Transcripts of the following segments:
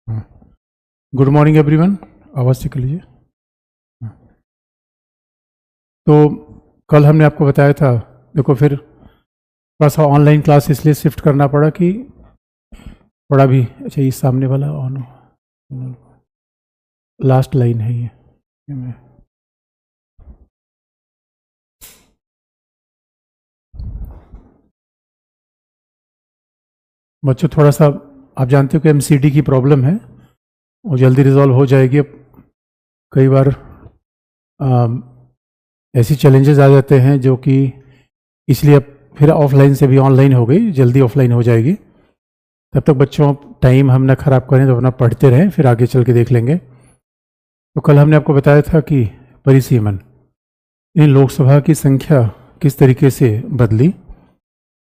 Good morning everyone. आवाज़ check कर लीजिए। तो कल हमने आपको बताया था, देखो फिर थोड़ा सा ऑनलाइन क्लास इसलिए शिफ्ट करना पड़ा कि थोड़ा भी अच्छा ये सामने वाला ऑन लास्ट लाइन है ये। बच्चों थोड़ा सा आप जानते हो कि एमसीडी की प्रॉब्लम है, वो जल्दी रिजॉल्व हो जाएगी। अब कई बार ऐसी चैलेंजेस आ जाते हैं जो कि इसलिए अब फिर ऑफलाइन से भी ऑनलाइन हो गई, जल्दी ऑफलाइन हो जाएगी। तब तक बच्चों टाइम हम ना ख़राब करें, तो अपना पढ़ते रहें, फिर आगे चल के देख लेंगे। तो कल हमने आपको बताया था कि परिसीमन इन लोकसभा की संख्या किस तरीके से बदली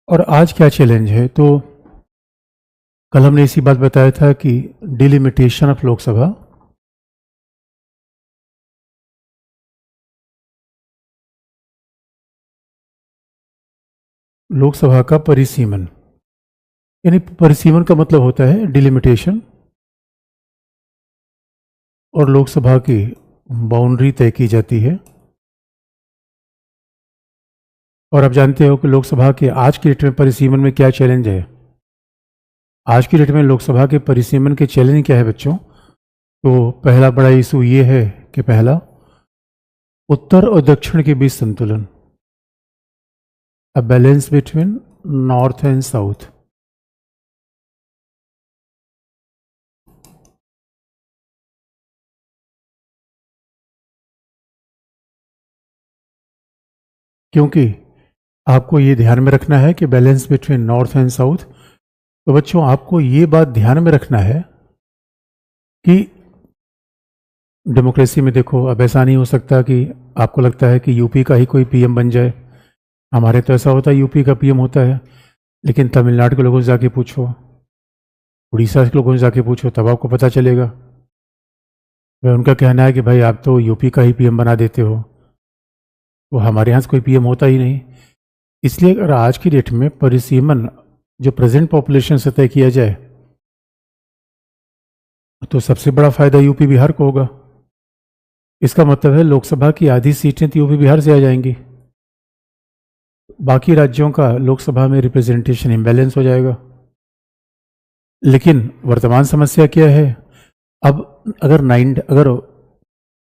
और आज क्या चैलेंज है। तो कल हमने इसी बात बताया था कि डिलिमिटेशन ऑफ लोकसभा, लोकसभा का परिसीमन, यानी परिसीमन का मतलब होता है डिलिमिटेशन, और लोकसभा की बाउंड्री तय की जाती है। और आप जानते हो कि लोकसभा के आज की डेट में परिसीमन में क्या चैलेंज है। आज की डेट में लोकसभा के परिसीमन के चैलेंज क्या है बच्चों। तो पहला बड़ा इशू ये है कि पहला, उत्तर और दक्षिण के बीच संतुलन, a balance between north and south. क्योंकि आपको ये ध्यान में रखना है कि balance between north and south. तो बच्चों आपको ये बात ध्यान में रखना है कि डेमोक्रेसी में देखो, अब ऐसा नहीं हो सकता कि आपको लगता है कि यूपी का ही कोई पीएम बन जाए। हमारे तो ऐसा होता है, यूपी का पीएम होता है, लेकिन तमिलनाडु के लोगों से जाके पूछो, उड़ीसा के लोगों से जाके पूछो, तब आपको पता चलेगा। वह उनका कहना है कि भाई आप तो यूपी का ही पीएम बना देते हो, वो हमारे यहाँ से कोई पीएम होता ही नहीं। इसलिए अगर आज की डेट में परिसीमन जो प्रेजेंट पॉपुलेशन से तय किया जाए तो सबसे बड़ा फायदा यूपी बिहार को होगा। इसका मतलब है लोकसभा की आधी सीटें तो यूपी बिहार से आ जाएंगी, बाकी राज्यों का लोकसभा में रिप्रेजेंटेशन इम्बैलेंस हो जाएगा। लेकिन वर्तमान समस्या क्या है, अब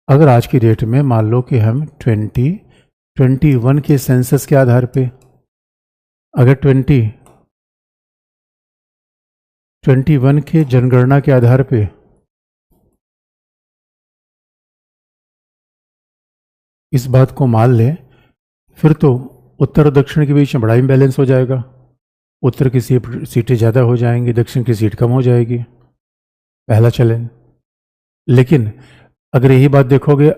अगर आज की डेट में मान लो कि हम 2021 के सेंसस के आधार पे, अगर 2021 के जनगणना के आधार पे इस बात को मान लें, फिर तो उत्तर और दक्षिण के बीच में बड़ा इम्बैलेंस हो जाएगा। उत्तर की सीटें ज़्यादा हो जाएंगी, दक्षिण की सीट कम हो जाएगी, पहला चैलेंज। लेकिन अगर यही बात देखोगे,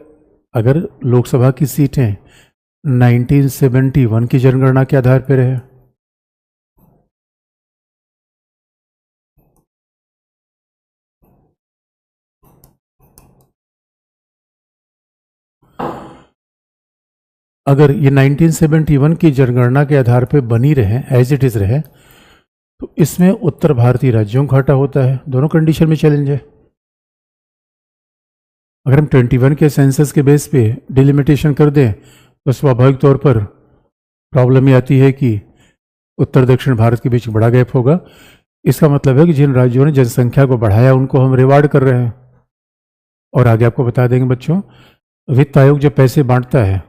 अगर लोकसभा की सीटें 1971 की जनगणना के आधार पर रहे, अगर ये 1971 की जनगणना के आधार पर बनी रहे, एज इट इज़ रहे, तो इसमें उत्तर भारतीय राज्यों का घाटा होता है। दोनों कंडीशन में चैलेंज है। अगर हम 21 के सेंसस के बेस पे डिलिमिटेशन कर दें तो स्वाभाविक तौर पर प्रॉब्लम ये आती है कि उत्तर दक्षिण भारत के बीच बड़ा गैप होगा। इसका मतलब है कि जिन राज्यों ने जनसंख्या को बढ़ाया उनको हम रिवार्ड कर रहे हैं। और आगे आपको बता देंगे बच्चों, वित्त आयोग जब पैसे बांटता है,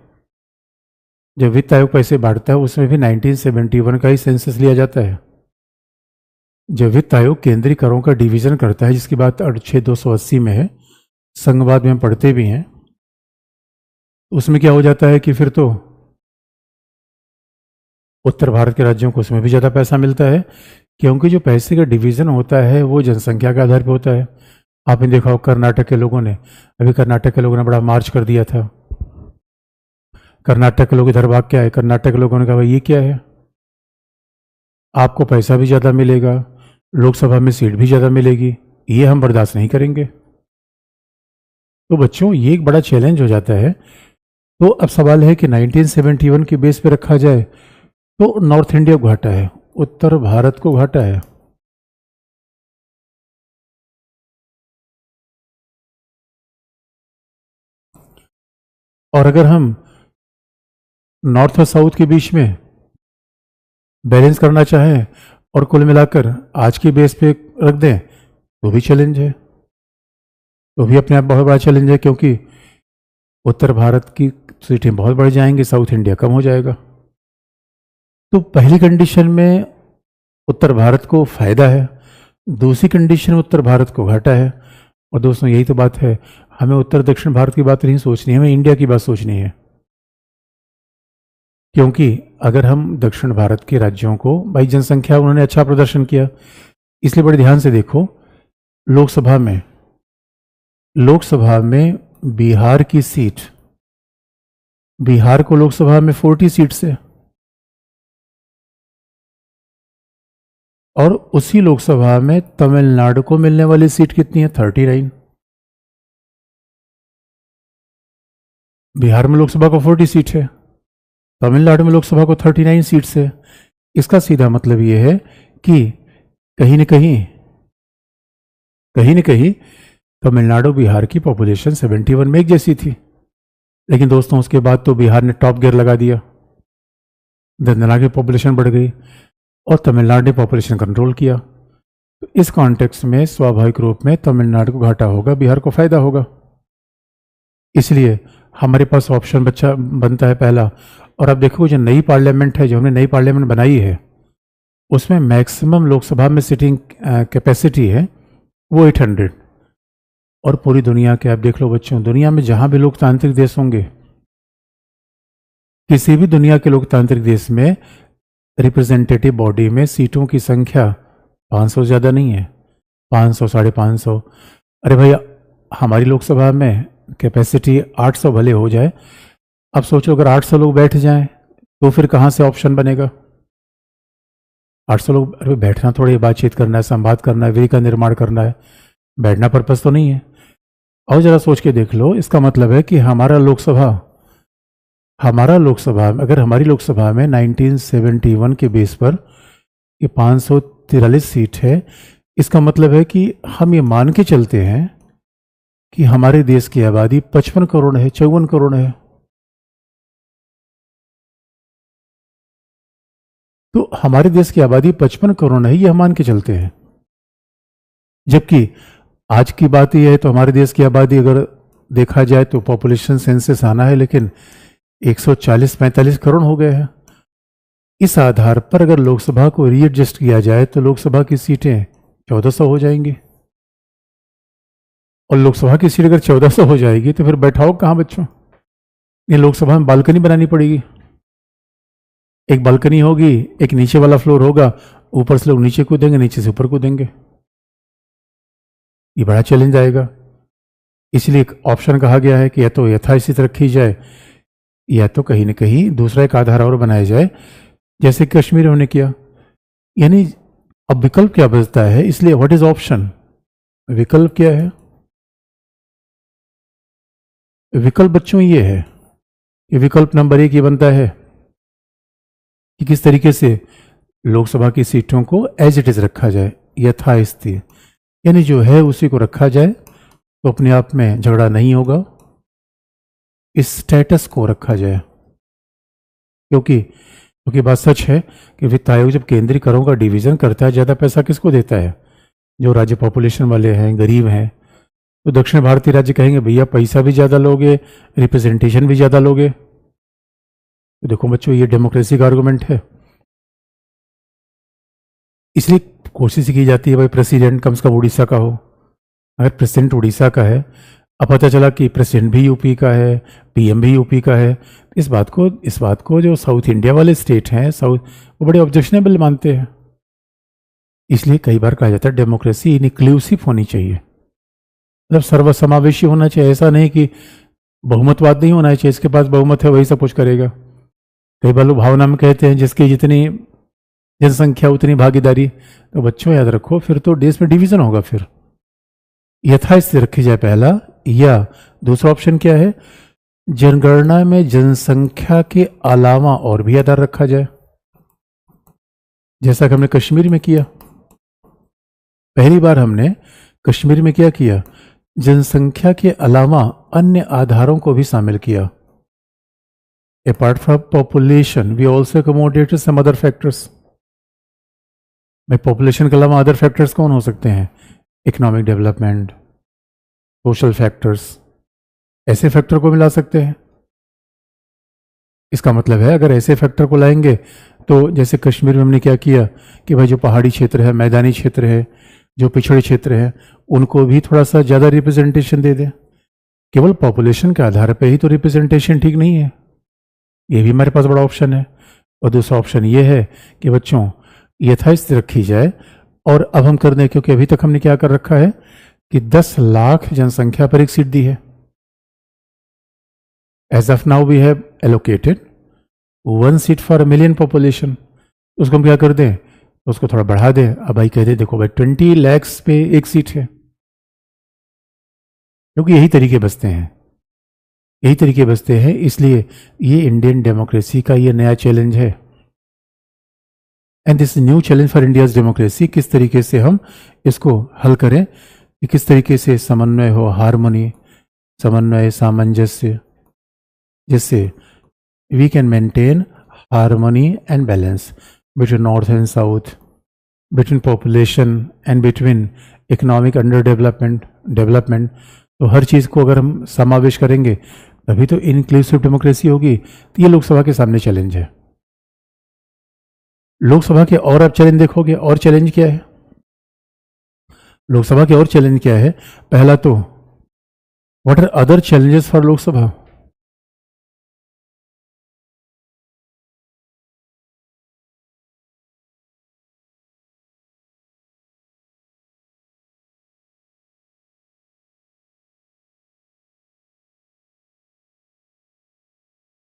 जब वित्त आयोग पैसे बांटता है उसमें भी 1971 का ही सेंसस लिया जाता है। जब वित्त आयोग केंद्रीय करों का डिवीजन करता है, जिसकी बात अनुच्छेद 280 में है, संघवाद में हम पढ़ते भी हैं, उसमें क्या हो जाता है कि फिर तो उत्तर भारत के राज्यों को उसमें भी ज़्यादा पैसा मिलता है, क्योंकि जो पैसे का डिवीज़न होता है वो जनसंख्या के आधार पर होता है। आपने देखा हो कर्नाटक के लोगों ने, अभी कर्नाटक के लोगों ने बड़ा मार्च कर दिया था। कर्नाटक के लोग इधर भाग के आए, कर्नाटक के लोगों ने कहा भाई ये क्या है, आपको पैसा भी ज़्यादा मिलेगा, लोकसभा में सीट भी ज़्यादा मिलेगी, ये हम बर्दाश्त नहीं करेंगे। तो बच्चों ये एक बड़ा चैलेंज हो जाता है। तो अब सवाल है कि 1971 के बेस पे रखा जाए तो नॉर्थ इंडिया को घाटा है, उत्तर भारत को घाटा है। और अगर हम नॉर्थ और साउथ के बीच में बैलेंस करना चाहें और कुल मिलाकर आज की बेस पे रख दें तो भी चैलेंज है, तो भी अपने आप बहुत बड़ा चैलेंज है, क्योंकि उत्तर भारत की सीटें बहुत बढ़ जाएंगी, साउथ इंडिया कम हो जाएगा। तो पहली कंडीशन में उत्तर भारत को फायदा है, दूसरी कंडीशन में उत्तर भारत को घाटा है। और दोस्तों यही तो बात है, हमें उत्तर दक्षिण भारत की बात नहीं सोचनी है, हमें इंडिया की बात सोचनी है। क्योंकि अगर हम दक्षिण भारत के राज्यों को, भाई जनसंख्या उन्होंने अच्छा प्रदर्शन किया, इसलिए बड़े ध्यान से देखो, लोकसभा में बिहार की सीट, बिहार को लोकसभा में 40 सीट्स है, और उसी लोकसभा में तमिलनाडु को मिलने वाली सीट कितनी है? 39। बिहार में लोकसभा को 40 सीट है, तमिलनाडु में लोकसभा को 39 सीट्स है। इसका सीधा मतलब यह है कि कहीं न कहीं तमिलनाडु बिहार की पॉपुलेशन 71 में एक जैसी थी। लेकिन दोस्तों उसके बाद तो बिहार ने टॉप गियर लगा दिया, तेलंगाना की पॉपुलेशन बढ़ गई और तमिलनाडु ने पॉपुलेशन कंट्रोल किया। तो इस कॉन्टेक्स्ट में स्वाभाविक रूप में तमिलनाडु को घाटा होगा, बिहार को फायदा होगा। इसलिए हमारे पास ऑप्शन बनता है पहला। और अब देखो जो नई पार्लियामेंट है, जो हमने नई पार्लियामेंट बनाई है, उसमें मैक्सिमम लोकसभा में सिटिंग कैपेसिटी है वो 800। और पूरी दुनिया के आप देख लो बच्चों, दुनिया में जहां भी लोकतांत्रिक देश होंगे, किसी भी दुनिया के लोकतांत्रिक देश में रिप्रेजेंटेटिव बॉडी में सीटों की संख्या 500 ज़्यादा नहीं है, 500 550। अरे भैया हमारी लोकसभा में कैपेसिटी 800 भले हो जाए, अब सोचो अगर 800 लोग बैठ जाएं तो फिर कहाँ से ऑप्शन बनेगा? 800 लोग, अरे बैठना थोड़ी बातचीत करना है, संवाद करना है, विधि का निर्माण करना है, बैठना पर्पस तो नहीं है। और जरा सोच के देख लो, इसका मतलब है कि हमारा लोकसभा अगर हमारी लोकसभा में 1971 के बेस पर ये 543 सीट है, इसका मतलब है कि हम ये मान के चलते हैं कि हमारे देश की आबादी 55 करोड़ है, 54 करोड़ है। तो हमारे देश की आबादी 55 करोड़ है, ये हम मान के चलते हैं। जबकि आज की बात यह है तो हमारे देश की आबादी अगर देखा जाए तो पॉपुलेशन सेंसस आना है, लेकिन 140-45 करोड़ हो गए हैं। इस आधार पर अगर लोकसभा को रीएडजस्ट किया जाए तो लोकसभा की सीटें 1400 हो जाएंगी। और लोकसभा की सीट अगर 1400 हो जाएगी तो फिर बैठाओ कहाँ बच्चों? ये लोकसभा में बालकनी बनानी पड़ेगी। एक बालकनी होगी, एक नीचे वाला फ्लोर होगा, ऊपर से लोग नीचे कूदेंगे, नीचे से ऊपर कूदेंगे, ये बड़ा चैलेंज आएगा। इसलिए एक ऑप्शन कहा गया है कि या तो यथास्थिति रखी जाए या तो कहीं न कहीं दूसरा एक आधार और बनाया जाए, जैसे कश्मीर में किया। यानी अब विकल्प क्या बचता है? इसलिए व्हाट इज ऑप्शन? विकल्प क्या है? विकल्प बच्चों ये है, ये विकल्प नंबर 1 ये बनता है कि किस तरीके से लोकसभा की सीटों को एज इट इज रखा जाए, यथास्थिति, यानी जो है उसी को रखा जाए, तो अपने आप में झगड़ा नहीं होगा, इस स्टेटस को रखा जाए। क्योंकि बात सच है कि वित्त आयोग जब केंद्रीय करों का डिवीजन करता है, ज़्यादा पैसा किसको देता है? जो राज्य पॉपुलेशन वाले हैं, गरीब हैं। तो दक्षिण भारतीय राज्य कहेंगे भैया पैसा भी ज़्यादा लोगे, रिप्रेजेंटेशन भी ज़्यादा लोगे। तो देखो बच्चों, ये डेमोक्रेसी का आर्गुमेंट है। इसलिए कोशिश की जाती है भाई प्रेसिडेंट कम से कम उड़ीसा का हो। अगर प्रेसिडेंट उड़ीसा का है, अब पता चला कि प्रेसिडेंट भी यूपी का है, पीएम भी यूपी का है, इस बात को जो साउथ इंडिया वाले स्टेट हैं वो बड़े ऑब्जेक्शनेबल मानते हैं। इसलिए कई बार कहा जाता है डेमोक्रेसी इनक्लूसिव होनी चाहिए, मतलब सर्वसमावेशी होना चाहिए। ऐसा नहीं कि बहुमतवाद नहीं होना चाहिए, इसके पास बहुमत है वही सब कुछ करेगा। कई बार लोग भावना में कहते हैं जिसकी जितनी जनसंख्या उतनी भागीदारी। तो बच्चों याद रखो, फिर तो देश में डिवीजन होगा। फिर यथास्थिति रखी जाए पहला, या दूसरा ऑप्शन क्या है? जनगणना में जनसंख्या के अलावा और भी आधार रखा जाए, जैसा कि हमने कश्मीर में किया। पहली बार हमने कश्मीर में क्या किया? जनसंख्या के अलावा अन्य आधारों को भी शामिल किया। Apart from population, we also accommodate some other factors. भाई पॉपुलेशन के अलावा अदर फैक्टर्स कौन हो सकते हैं? इकोनॉमिक डेवलपमेंट, सोशल फैक्टर्स, ऐसे फैक्टर को मिला सकते हैं। इसका मतलब है अगर ऐसे फैक्टर को लाएंगे तो जैसे कश्मीर में हमने क्या किया कि भाई जो पहाड़ी क्षेत्र है, मैदानी क्षेत्र है, जो पिछड़े क्षेत्र है, उनको भी थोड़ा सा ज़्यादा रिप्रेजेंटेशन दे दें। केवल पॉपुलेशन के आधार पर ही तो रिप्रेजेंटेशन ठीक नहीं है, ये भी हमारे पास बड़ा ऑप्शन है। और दूसरा ऑप्शन ये है कि बच्चों यथास्थिति रखी जाए। और अब हम कर दें, क्योंकि अभी तक हमने क्या कर रखा है कि 10 लाख जनसंख्या पर एक सीट दी है। As of now we have allocated 1 seat for 1 million population. उसको हम क्या कर दें, उसको थोड़ा बढ़ा दें। अब भाई कह दे देखो भाई 20 लाख पे एक सीट है, क्योंकि यही तरीके बचते हैं, यही तरीके बचते हैं। इसलिए ये इंडियन डेमोक्रेसी का ये नया चैलेंज है। And this new challenge for India's democracy, किस तरीके से हम इसको हल करें, कि किस तरीके से समन्वय हो, हारमोनी, समन्वय, सामंजस्य, जिससे we can maintain harmony and balance between north and south, between population and between economic under development. तो हर चीज़ को अगर हम समावेश करेंगे तभी तो इनक्लूसिव डेमोक्रेसी होगी। तो ये लोकसभा के सामने चैलेंज है। लोकसभा के और आप चैलेंज देखोगे, और चैलेंज क्या है लोकसभा के, और चैलेंज क्या है? पहला तो what are other challenges for Lok Sabha?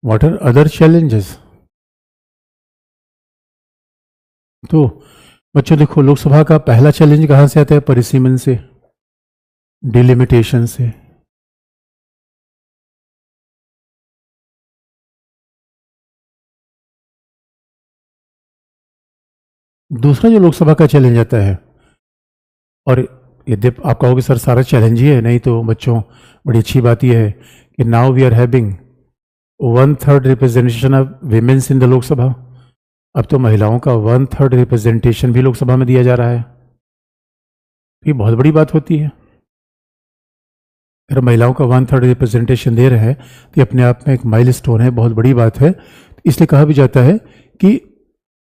What are other challenges? तो बच्चों देखो, लोकसभा का पहला चैलेंज कहां से आता है? परिसीमन से, डिलिमिटेशन से। दूसरा जो लोकसभा का चैलेंज आता है, और यदि आप कहोगे सर सारा चैलेंज ही है, नहीं तो बच्चों बड़ी अच्छी बात यह है कि now we are having 1/3 representation of women's in the Lok Sabha. अब तो महिलाओं का 1/3 रिप्रेजेंटेशन भी लोकसभा में दिया जा रहा है। ये बहुत बड़ी बात होती है। अगर महिलाओं का 1/3 रिप्रेजेंटेशन दे रहे हैं तो अपने आप में एक माइलस्टोन है, बहुत बड़ी बात है। इसलिए कहा भी जाता है कि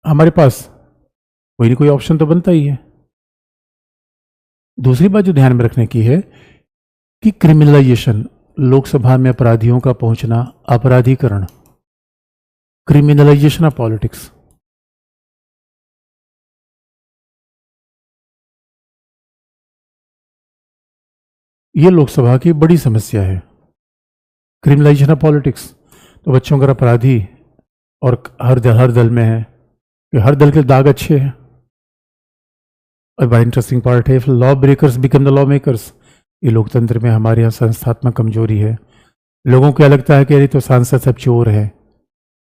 हमारे पास कोई ना कोई ऑप्शन तो बनता ही है। दूसरी बात जो ध्यान में रखने की है कि क्रिमिनलाइजेशन, लोकसभा में अपराधियों का पहुंचना, अपराधीकरण, क्रिमिनलाइजेशन ऑफ पॉलिटिक्स। ये लोकसभा की बड़ी समस्या है, क्रिमिनलाइजेशन ऑफ पॉलिटिक्स। तो बच्चों अगर अपराधी और हर दल में है, कि हर दल के दाग अच्छे हैं। और बड़ा इंटरेस्टिंग पार्ट है, law breakers become the law makers. ये लोकतंत्र में हमारे यहाँ संस्थात्मक कमजोरी है। लोगों को क्या लगता है कि अरे तो सांसद सब चोर है,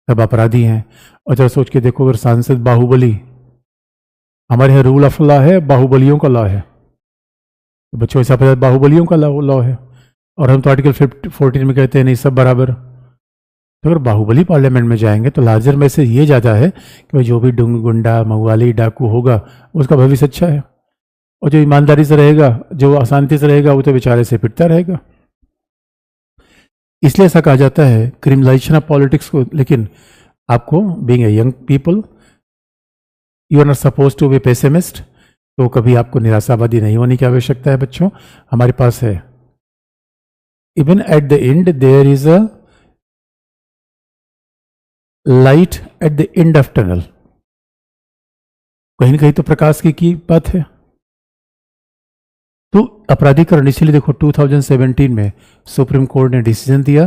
सब अपराधी हैं। और जरा सोच के देखो, अगर सांसद बाहुबली, हमारे यहाँ रूल ऑफ लॉ है, बाहुबलियों का लॉ है। तो बच्चों ऐसा पता बाहुबलियों का लॉ है, और हम तो आर्टिकल 14 में कहते हैं नहीं सब बराबर। तो अगर बाहुबली पार्लियामेंट में जाएंगे तो लार्जर मैसेज ये जाता है कि भाई जो भी गुंडा, महुआली, डाकू होगा उसका भविष्य अच्छा है, और जो ईमानदारी से रहेगा, जो अशांति से रहेगा, वो तो बेचारे से पिटता रहेगा। इसलिए ऐसा कहा जाता है क्रिमिनलाइजेशन ऑफ पॉलिटिक्स को। लेकिन आपको being a young people, you are not suppose to be pessimist. तो कभी आपको निराशावादी नहीं होने की आवश्यकता है बच्चों। हमारे पास है, even at the end there is a light at the end of tunnel. कहीं ना कहीं तो प्रकाश की बात है। तो अपराधीकरण, इसीलिए देखो 2017 में सुप्रीम कोर्ट ने डिसीजन दिया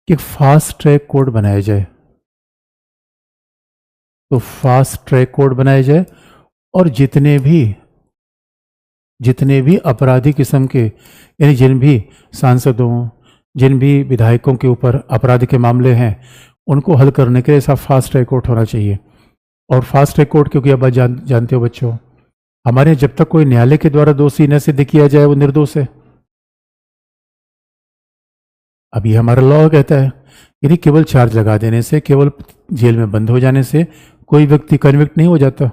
कि फास्ट ट्रैक कोर्ट बनाया जाए। तो फास्ट ट्रैक कोर्ट बनाया जाए, और जितने भी अपराधी किस्म के, यानी जिन भी सांसदों, जिन भी विधायकों के ऊपर अपराध के मामले हैं, उनको हल करने के लिए ऐसा फास्ट ट्रैक कोर्ट होना चाहिए। और फास्ट ट्रैक कोर्ट, क्योंकि अब जानते हो बच्चों, हमारे जब तक कोई न्यायालय के द्वारा दोषी न सिद्ध किया जाए वो निर्दोष है। अब ये हमारा लॉ कहता है यदि केवल चार्ज लगा देने से, केवल जेल में बंद हो जाने से कोई व्यक्ति कन्विक्ट नहीं हो जाता।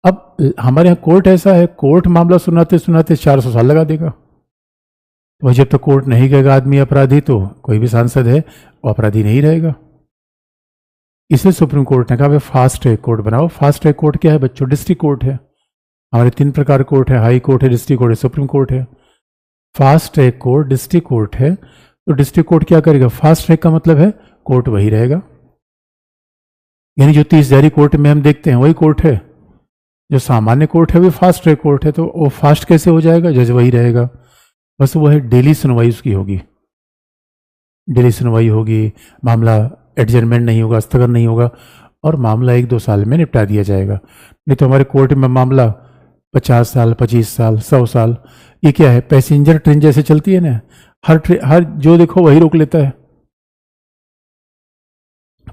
अब हमारे यहाँ कोर्ट ऐसा है, कोर्ट मामला सुनाते सुनाते 400 साल लगा देगा। तो जब तक कोर्ट नहीं कहेगा आदमी अपराधी, तो कोई भी सांसद है वो अपराधी नहीं रहेगा। इसलिए सुप्रीम कोर्ट ने कहा भाई फास्ट ट्रैक कोर्ट बनाओ। फास्ट ट्रैक कोर्ट क्या है बच्चों? डिस्ट्रिक्ट कोर्ट है। हमारे 3 प्रकार कोर्ट है, हाई कोर्ट है, डिस्ट्रिक्ट कोर्ट है, सुप्रीम कोर्ट है। Fast track court district court है, तो डिस्ट्रिक्ट कोर्ट क्या करेगा? फास्ट ट्रैक का मतलब है कोर्ट वही रहेगा, यानी जो 30 जारी कोर्ट में हम देखते हैं वही कोर्ट है। जो सामान्य कोर्ट है वो फास्ट ट्रैक कोर्ट है, तो वो फास्ट कैसे हो जाएगा? जज वही रहेगा, बस वो है डेली सुनवाई उसकी होगी, डेली सुनवाई होगी, मामला एडजर्नमेंट नहीं होगा, स्थगन नहीं होगा, और मामला 1-2 साल में निपटा दिया जाएगा। नहीं तो हमारे कोर्ट में मामला 50 साल, 25 साल, 100 साल। ये क्या है? पैसेंजर ट्रेन जैसे चलती है ना, हर जो देखो वही रोक लेता है।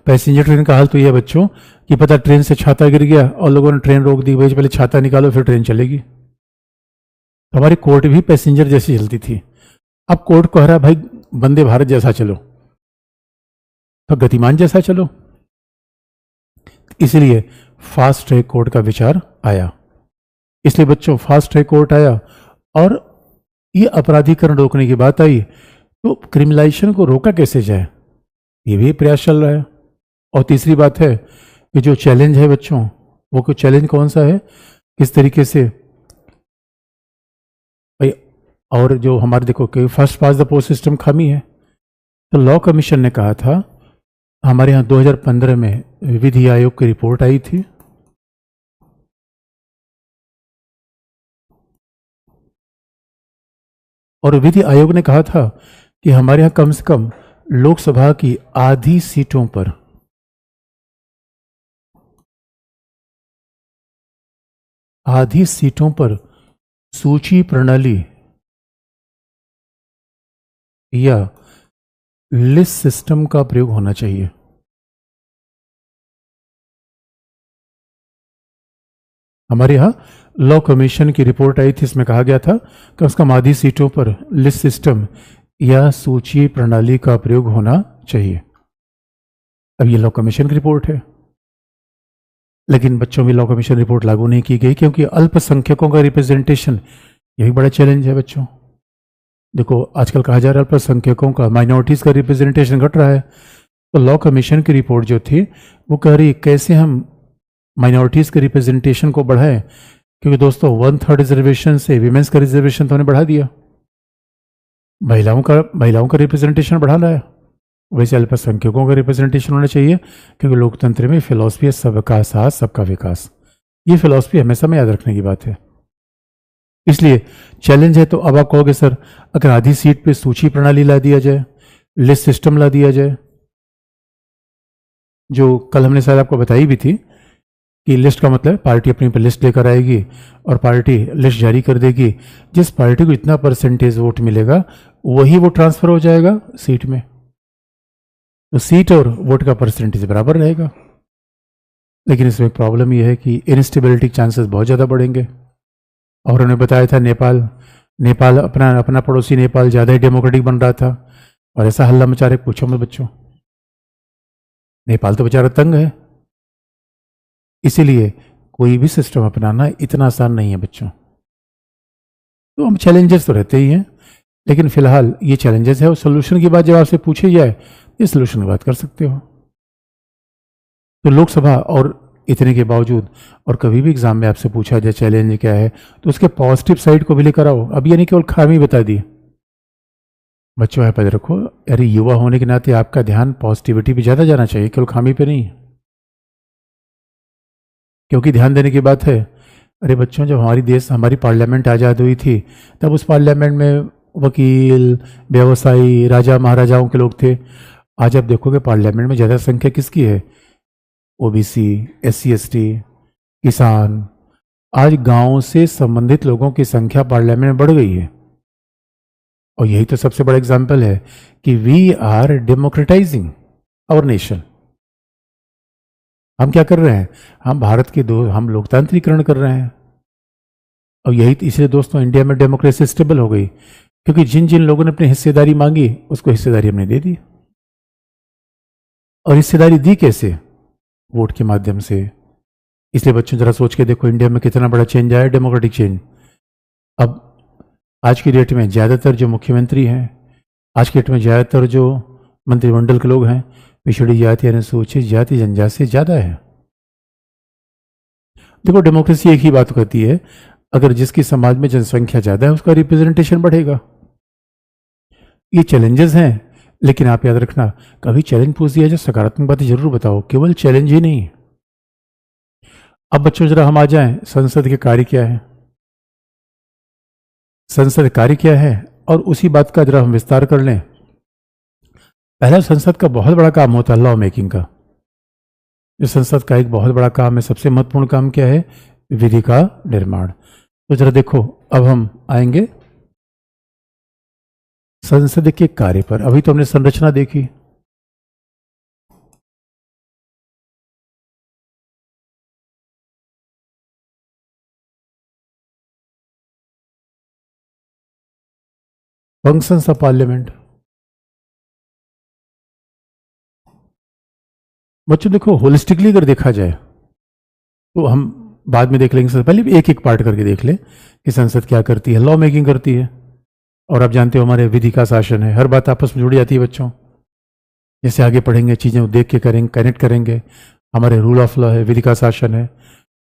पैसेंजर ट्रेन का हाल तो यह बच्चों कि पता ट्रेन से छाता गिर गया और लोगों ने ट्रेन रोक दी, भाई पहले छाता निकालो फिर ट्रेन चलेगी। तो हमारी कोर्ट भी पैसेंजर जैसी चलती थी। अब कोर्ट कह रहा है भाई वंदे भारत जैसा चलो, तो गतिमान जैसा चलो। इसलिए फास्ट ट्रैक कोर्ट का विचार आया। इसलिए बच्चों फास्ट ट्रैक कोर्ट आया और ये अपराधीकरण रोकने की बात आई, तो क्रिमिनलाइजेशन को रोका कैसे जाए, ये भी प्रयास चल रहा है। और तीसरी बात है कि जो चैलेंज है बच्चों, वो कोई चैलेंज कौन सा है, किस तरीके से भाई। और जो हमारे देखो कि first pass the post system खामी है, तो लॉ कमीशन ने कहा था, हमारे यहाँ 2015 में विधि आयोग की रिपोर्ट आई थी, और विधि आयोग ने कहा था कि हमारे यहाँ कम से कम लोकसभा की आधी सीटों पर सूची प्रणाली या लिस्ट सिस्टम का प्रयोग होना चाहिए। हमारे यहाँ लॉ कमीशन की रिपोर्ट आई थी, इसमें कहा गया था कि उसका आधी सीटों पर लिस्ट सिस्टम या सूची प्रणाली का प्रयोग होना चाहिए। अब ये लॉ कमीशन की रिपोर्ट है, लेकिन बच्चों में लॉ कमीशन रिपोर्ट लागू नहीं की गई, क्योंकि अल्पसंख्यकों का रिप्रेजेंटेशन यही बड़ा चैलेंज है बच्चों। देखो आजकल कहा जा रहा है अल्पसंख्यकों का, माइनॉरिटीज़ का रिप्रेजेंटेशन घट रहा है, तो लॉ कमीशन की रिपोर्ट जो थी वो कह रही कैसे हम माइनॉरिटीज़ के रिप्रेजेंटेशन को बढ़ाएं, क्योंकि दोस्तों 1/3 रिजर्वेशन से वीमेंस का रिजर्वेशन तो उन्हें बढ़ा दिया, महिलाओं का रिप्रेजेंटेशन बढ़ाना है, वैसे अल्पसंख्यकों का रिप्रेजेंटेशन होना चाहिए, क्योंकि लोकतंत्र में फिलॉसफी है सबका साथ सबका विकास। ये फिलॉसफी हमेशा में याद रखने की बात है। इसलिए चैलेंज है। तो अब आप कहोगे सर अगर आधी सीट पे सूची प्रणाली ला दिया जाए, लिस्ट सिस्टम ला दिया जाए, जो कल हमने शायद आपको बताई भी थी कि लिस्ट का मतलब पार्टी अपनी पर लिस्ट लेकर आएगी और पार्टी लिस्ट जारी कर देगी, जिस पार्टी को इतना परसेंटेज वोट मिलेगा वही वो ट्रांसफर हो जाएगा सीट में, तो सीट और वोट का परसेंटेज बराबर रहेगा। लेकिन इसमें एक प्रॉब्लम यह है कि इनस्टेबिलिटी चांसेस बहुत ज़्यादा बढ़ेंगे। और उन्होंने बताया था नेपाल अपना पड़ोसी नेपाल ज़्यादा ही डेमोक्रेटिक बन रहा था, और ऐसा हल्ला मचा रहे पूछो मत बच्चों, नेपाल तो बेचारा तंग है। इसीलिए कोई भी सिस्टम अपनाना इतना आसान नहीं है बच्चों। तो हम चैलेंजेस तो रहते ही हैं, लेकिन फिलहाल ये चैलेंजेस है, और सोल्यूशन की बात जब आपसे पूछी जाए इस सोल्यूशन की बात कर सकते हो। तो लोकसभा और इतने के बावजूद, और कभी भी एग्जाम में आपसे पूछा जाए चैलेंज क्या है, तो उसके पॉजिटिव साइड को भी लेकर आओ। अब ये नहीं केवल खामी बता दी। बच्चों है पता रखो, अरे युवा होने के नाते आपका ध्यान पॉजिटिविटी पे ज़्यादा जाना चाहिए, केवल खामी पे नहीं, क्योंकि ध्यान देने की बात है। अरे बच्चों जब हमारी पार्लियामेंट आज़ाद हुई थी, तब उस पार्लियामेंट में वकील, व्यवसायी, राजा महाराजाओं के लोग थे। आज आप देखोगे पार्लियामेंट में ज़्यादा संख्या किसकी है? ओबीसी, SC ST, किसान। आज गांव से संबंधित लोगों की संख्या पार्लियामेंट में बढ़ गई है, और यही तो सबसे बड़ा एग्जाम्पल है कि वी आर डेमोक्रेटाइजिंग आवर नेशन। हम क्या कर रहे हैं? हम भारत के हम लोकतांत्रिकरण कर रहे हैं। और यही इसलिए दोस्तों इंडिया में डेमोक्रेसी स्टेबल हो गई, क्योंकि जिन जिन लोगों ने अपनी हिस्सेदारी मांगी उसको हिस्सेदारी हमने दे दी। और हिस्सेदारी दी कैसे? वोट के माध्यम से। इसलिए बच्चों जरा सोच के देखो, इंडिया में कितना बड़ा चेंज आया, डेमोक्रेटिक चेंज। अब आज की डेट में ज़्यादातर जो मुख्यमंत्री हैं, आज की डेट में ज़्यादातर जो मंत्रिमंडल के लोग हैं, पिछड़ी जाति अनुसूचित जाति जनजाति से ज़्यादा है। देखो, डेमोक्रेसी एक ही बात कहती है, अगर जिसकी समाज में जनसंख्या ज़्यादा है उसका रिप्रेजेंटेशन बढ़ेगा। ये चैलेंजेस हैं, लेकिन आप याद रखना, कभी चैलेंज पूछ दिया जाए सकारात्मक बातें जरूर बताओ, केवल चैलेंज ही नहीं। अब बच्चों जरा हम आ जाएं, संसद के कार्य क्या है। संसद कार्य क्या है और उसी बात का जरा हम विस्तार कर लें। पहला, संसद का बहुत बड़ा काम होता है लॉ मेकिंग का। जो संसद का एक बहुत बड़ा काम है, सबसे महत्वपूर्ण काम क्या है? विधि का निर्माण। तो जरा देखो, अब हम आएंगे संसद के कार्य पर। अभी तो हमने संरचना देखी, फंक्शंस ऑफ पार्लियामेंट। बच्चों देखो, होलिस्टिकली अगर देखा जाए तो हम बाद में देख लेंगे, सबसे पहले एक एक पार्ट करके देख लें कि संसद क्या करती है। लॉ मेकिंग करती है, और आप जानते हो हमारे विधि का शासन है, हर बात आपस में जुड़ी जाती है बच्चों। जैसे आगे पढ़ेंगे चीज़ें देख के करेंगे, कनेक्ट करेंगे। हमारे रूल ऑफ लॉ है, विधि का शासन है,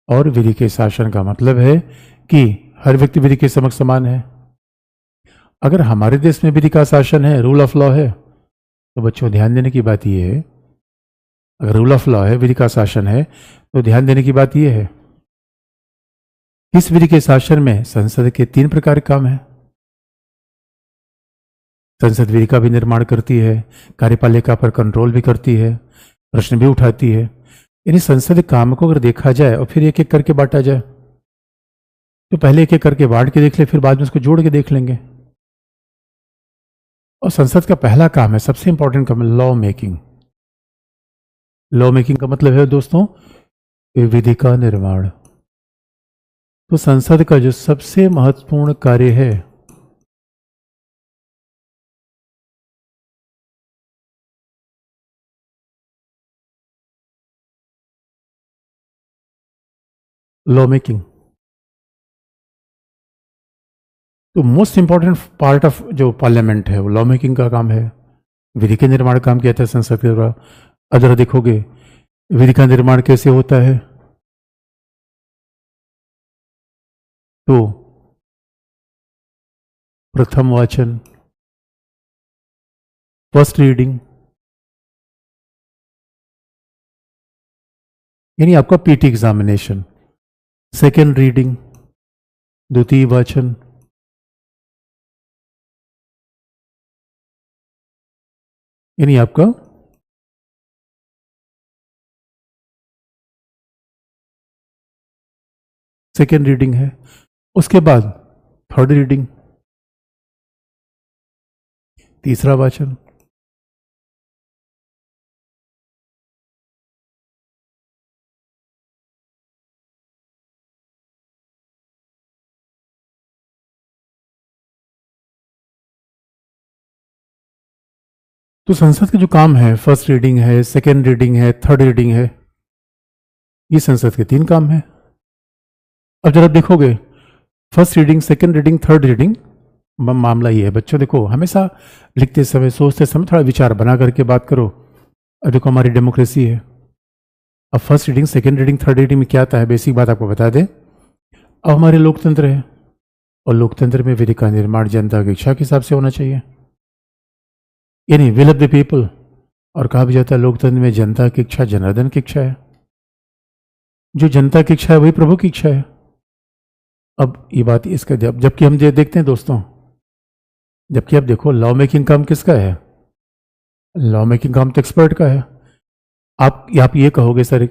और विधि के शासन का मतलब है कि हर व्यक्ति विधि के समक्ष समान है। अगर हमारे देश में विधि का शासन है, रूल ऑफ लॉ है, तो बच्चों ध्यान देने की बात यह है, अगर रूल ऑफ लॉ है, विधि का शासन है, तो ध्यान देने की बात यह है, इस विधि के शासन में संसद के 3 प्रकार के काम हैं। संसद विधि का भी निर्माण करती है, कार्यपालिका पर कंट्रोल भी करती है, प्रश्न भी उठाती है। यानी संसद काम को अगर देखा जाए और फिर एक एक करके बांटा जाए, तो पहले एक एक करके बांट के देख ले, फिर बाद में उसको जोड़ के देख लेंगे। और संसद का पहला काम है, सबसे इंपॉर्टेंट काम है, लॉ मेकिंग। लॉ मेकिंग का मतलब है दोस्तों विधि का निर्माण। तो संसद का जो सबसे महत्वपूर्ण कार्य है लॉ मेकिंग। तो मोस्ट इंपॉर्टेंट पार्ट ऑफ जो पार्लियामेंट है वो लॉ मेकिंग का काम है, विधि के निर्माण काम किया था संसद के द्वारा। अगर देखोगे विधि का निर्माण कैसे होता है, तो प्रथम वाचन, फर्स्ट रीडिंग, यानी आपका पीटी एग्जामिनेशन, सेकेंड रीडिंग, द्वितीय वाचन, यानी आपका सेकेंड रीडिंग है। उसके बाद थर्ड रीडिंग, तीसरा वाचन, तो संसद के जो काम है, फर्स्ट रीडिंग है, सेकेंड रीडिंग है, थर्ड रीडिंग है, ये संसद के 3 काम है। अब जब आप देखोगे first reading, second reading, third reading, मामला ये है बच्चों, देखो हमेशा लिखते समय, सोचते समय थोड़ा विचार बना करके बात करो। अब देखो हमारी डेमोक्रेसी है, अब first reading, second reading, third reading में क्या आता है, बेसिक बात आपको बता दें। अब हमारे लोकतंत्र है, और लोकतंत्र में विधि का निर्माण जनता की इच्छा के हिसाब से होना चाहिए, यानी विल ऑफ द पीपल। और कहा भी जाता है लोकतंत्र में जनता की इच्छा जनार्दन की इच्छा है, जो जनता की इच्छा है वही प्रभु की इच्छा है। अब ये बात इसका जबकि हम देखते हैं दोस्तों, जबकि आप देखो लॉ मेकिंग काम किसका है, लॉ मेकिंग काम तो एक्सपर्ट का है। आप ये कहोगे सर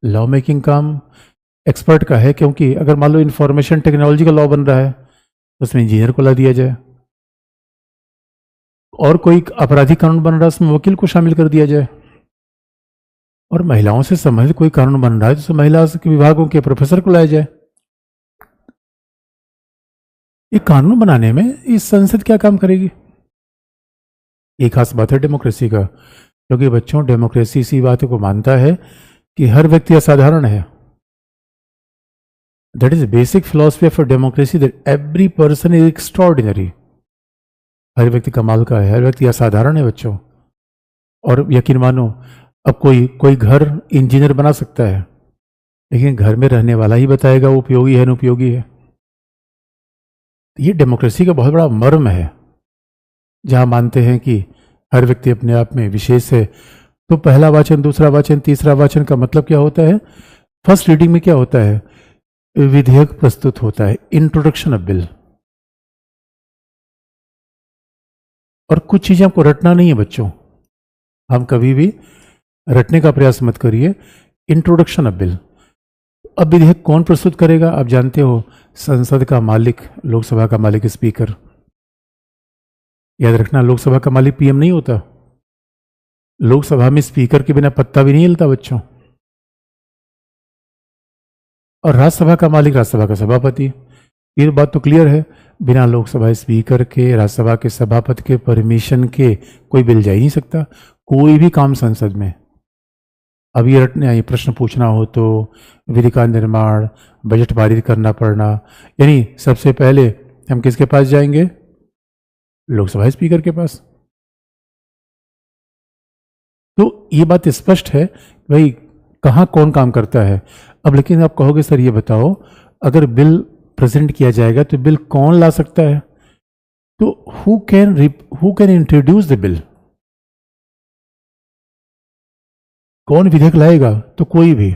लॉ मेकिंग काम एक्सपर्ट का है, क्योंकि अगर मान लो इंफॉर्मेशन टेक्नोलॉजी का लॉ बन रहा है तो उसमें इंजीनियर को ला दिया जाए, और कोई आपराधिक कानून बन रहा है उसमें वकील को शामिल कर दिया जाए, और महिलाओं से संबंधित कोई कानून बन रहा है तो महिला विभागों के प्रोफेसर को लाया जाए। ये कानून बनाने में इस संसद क्या काम करेगी? एक खास बात है डेमोक्रेसी का, क्योंकि बच्चों डेमोक्रेसी इसी बात को मानता है कि हर व्यक्ति असाधारण है। That is basic philosophy of democracy, that every person is extraordinary. हर व्यक्ति कमाल का है, हर व्यक्ति असाधारण है बच्चों। और यकीन मानो, अब कोई घर इंजीनियर बना सकता है, लेकिन घर में रहने वाला ही बताएगा वो उपयोगी है अनुपयोगी है। ये डेमोक्रेसी का बहुत बड़ा मर्म है, जहां मानते हैं कि हर व्यक्ति अपने आप में विशेष है। तो पहला वाचन, दूसरा वाचन, तीसरा वाचन का मतलब क्या होता है? फर्स्ट रीडिंग में क्या होता है? विधेयक प्रस्तुत होता है, इंट्रोडक्शन ऑफ बिल। और कुछ चीजें आपको रटना नहीं है बच्चों, हम कभी भी रटने का प्रयास मत करिए। Introduction of bill. अब विधेयक कौन प्रस्तुत करेगा? आप जानते हो, संसद का मालिक, लोकसभा का मालिक स्पीकर। याद रखना, लोकसभा का मालिक पीएम नहीं होता। लोकसभा में स्पीकर के बिना पत्ता भी नहीं हिलता बच्चों। और राज्यसभा का मालिक राज्यसभा का सभापति। ये बात तो क्लियर है, बिना लोकसभा स्पीकर के, राज्यसभा के सभापति के परमिशन के कोई बिल जा ही नहीं सकता, कोई भी काम संसद में। अब ये रटने, ये प्रश्न पूछना हो तो विधि का निर्माण, बजट पारित करना पड़ना, यानी सबसे पहले हम किसके पास जाएंगे? लोकसभा स्पीकर के पास। तो ये बात स्पष्ट है भाई कहाँ कौन काम करता है। अब लेकिन आप कहोगे सर ये बताओ, अगर बिल प्रेजेंट किया जाएगा तो बिल कौन ला सकता है? तो who can introduce the bill? कौन विधेयक लाएगा? तो कोई भी,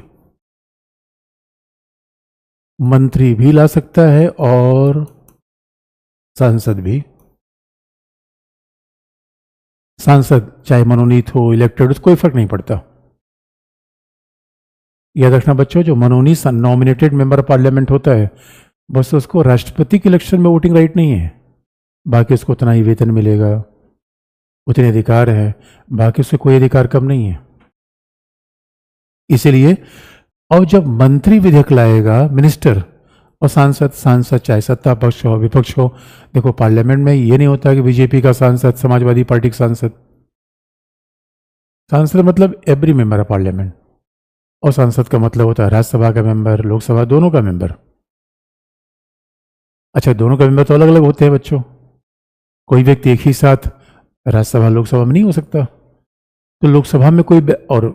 मंत्री भी ला सकता है और सांसद भी। सांसद चाहे मनोनीत हो, इलेक्टेड हो, कोई फर्क नहीं पड़ता। याद रखना बच्चों, जो मनोनीत नॉमिनेटेड मेंबर ऑफ पार्लियामेंट होता है, बस उसको राष्ट्रपति के इलेक्शन में वोटिंग राइट नहीं है, बाकी उसको उतना ही वेतन मिलेगा, उतने अधिकार है, बाकी उससे कोई अधिकार कम नहीं है। इसीलिए अब जब मंत्री विधेयक लाएगा, मिनिस्टर और सांसद चाहे सत्ता पक्ष हो विपक्ष हो, देखो पार्लियामेंट में ये नहीं होता कि बीजेपी का सांसद, समाजवादी पार्टी का सांसद। सांसद मतलब एवरी मेंबर ऑफ पार्लियामेंट, और सांसद का मतलब होता है राज्यसभा का मेंबर, लोकसभा दोनों का मेंबर। अच्छा, दोनों का मेंबर तो अलग अलग होते हैं बच्चों, कोई व्यक्ति एक ही साथ राज्यसभा लोकसभा में नहीं हो सकता। तो लोकसभा में कोई, और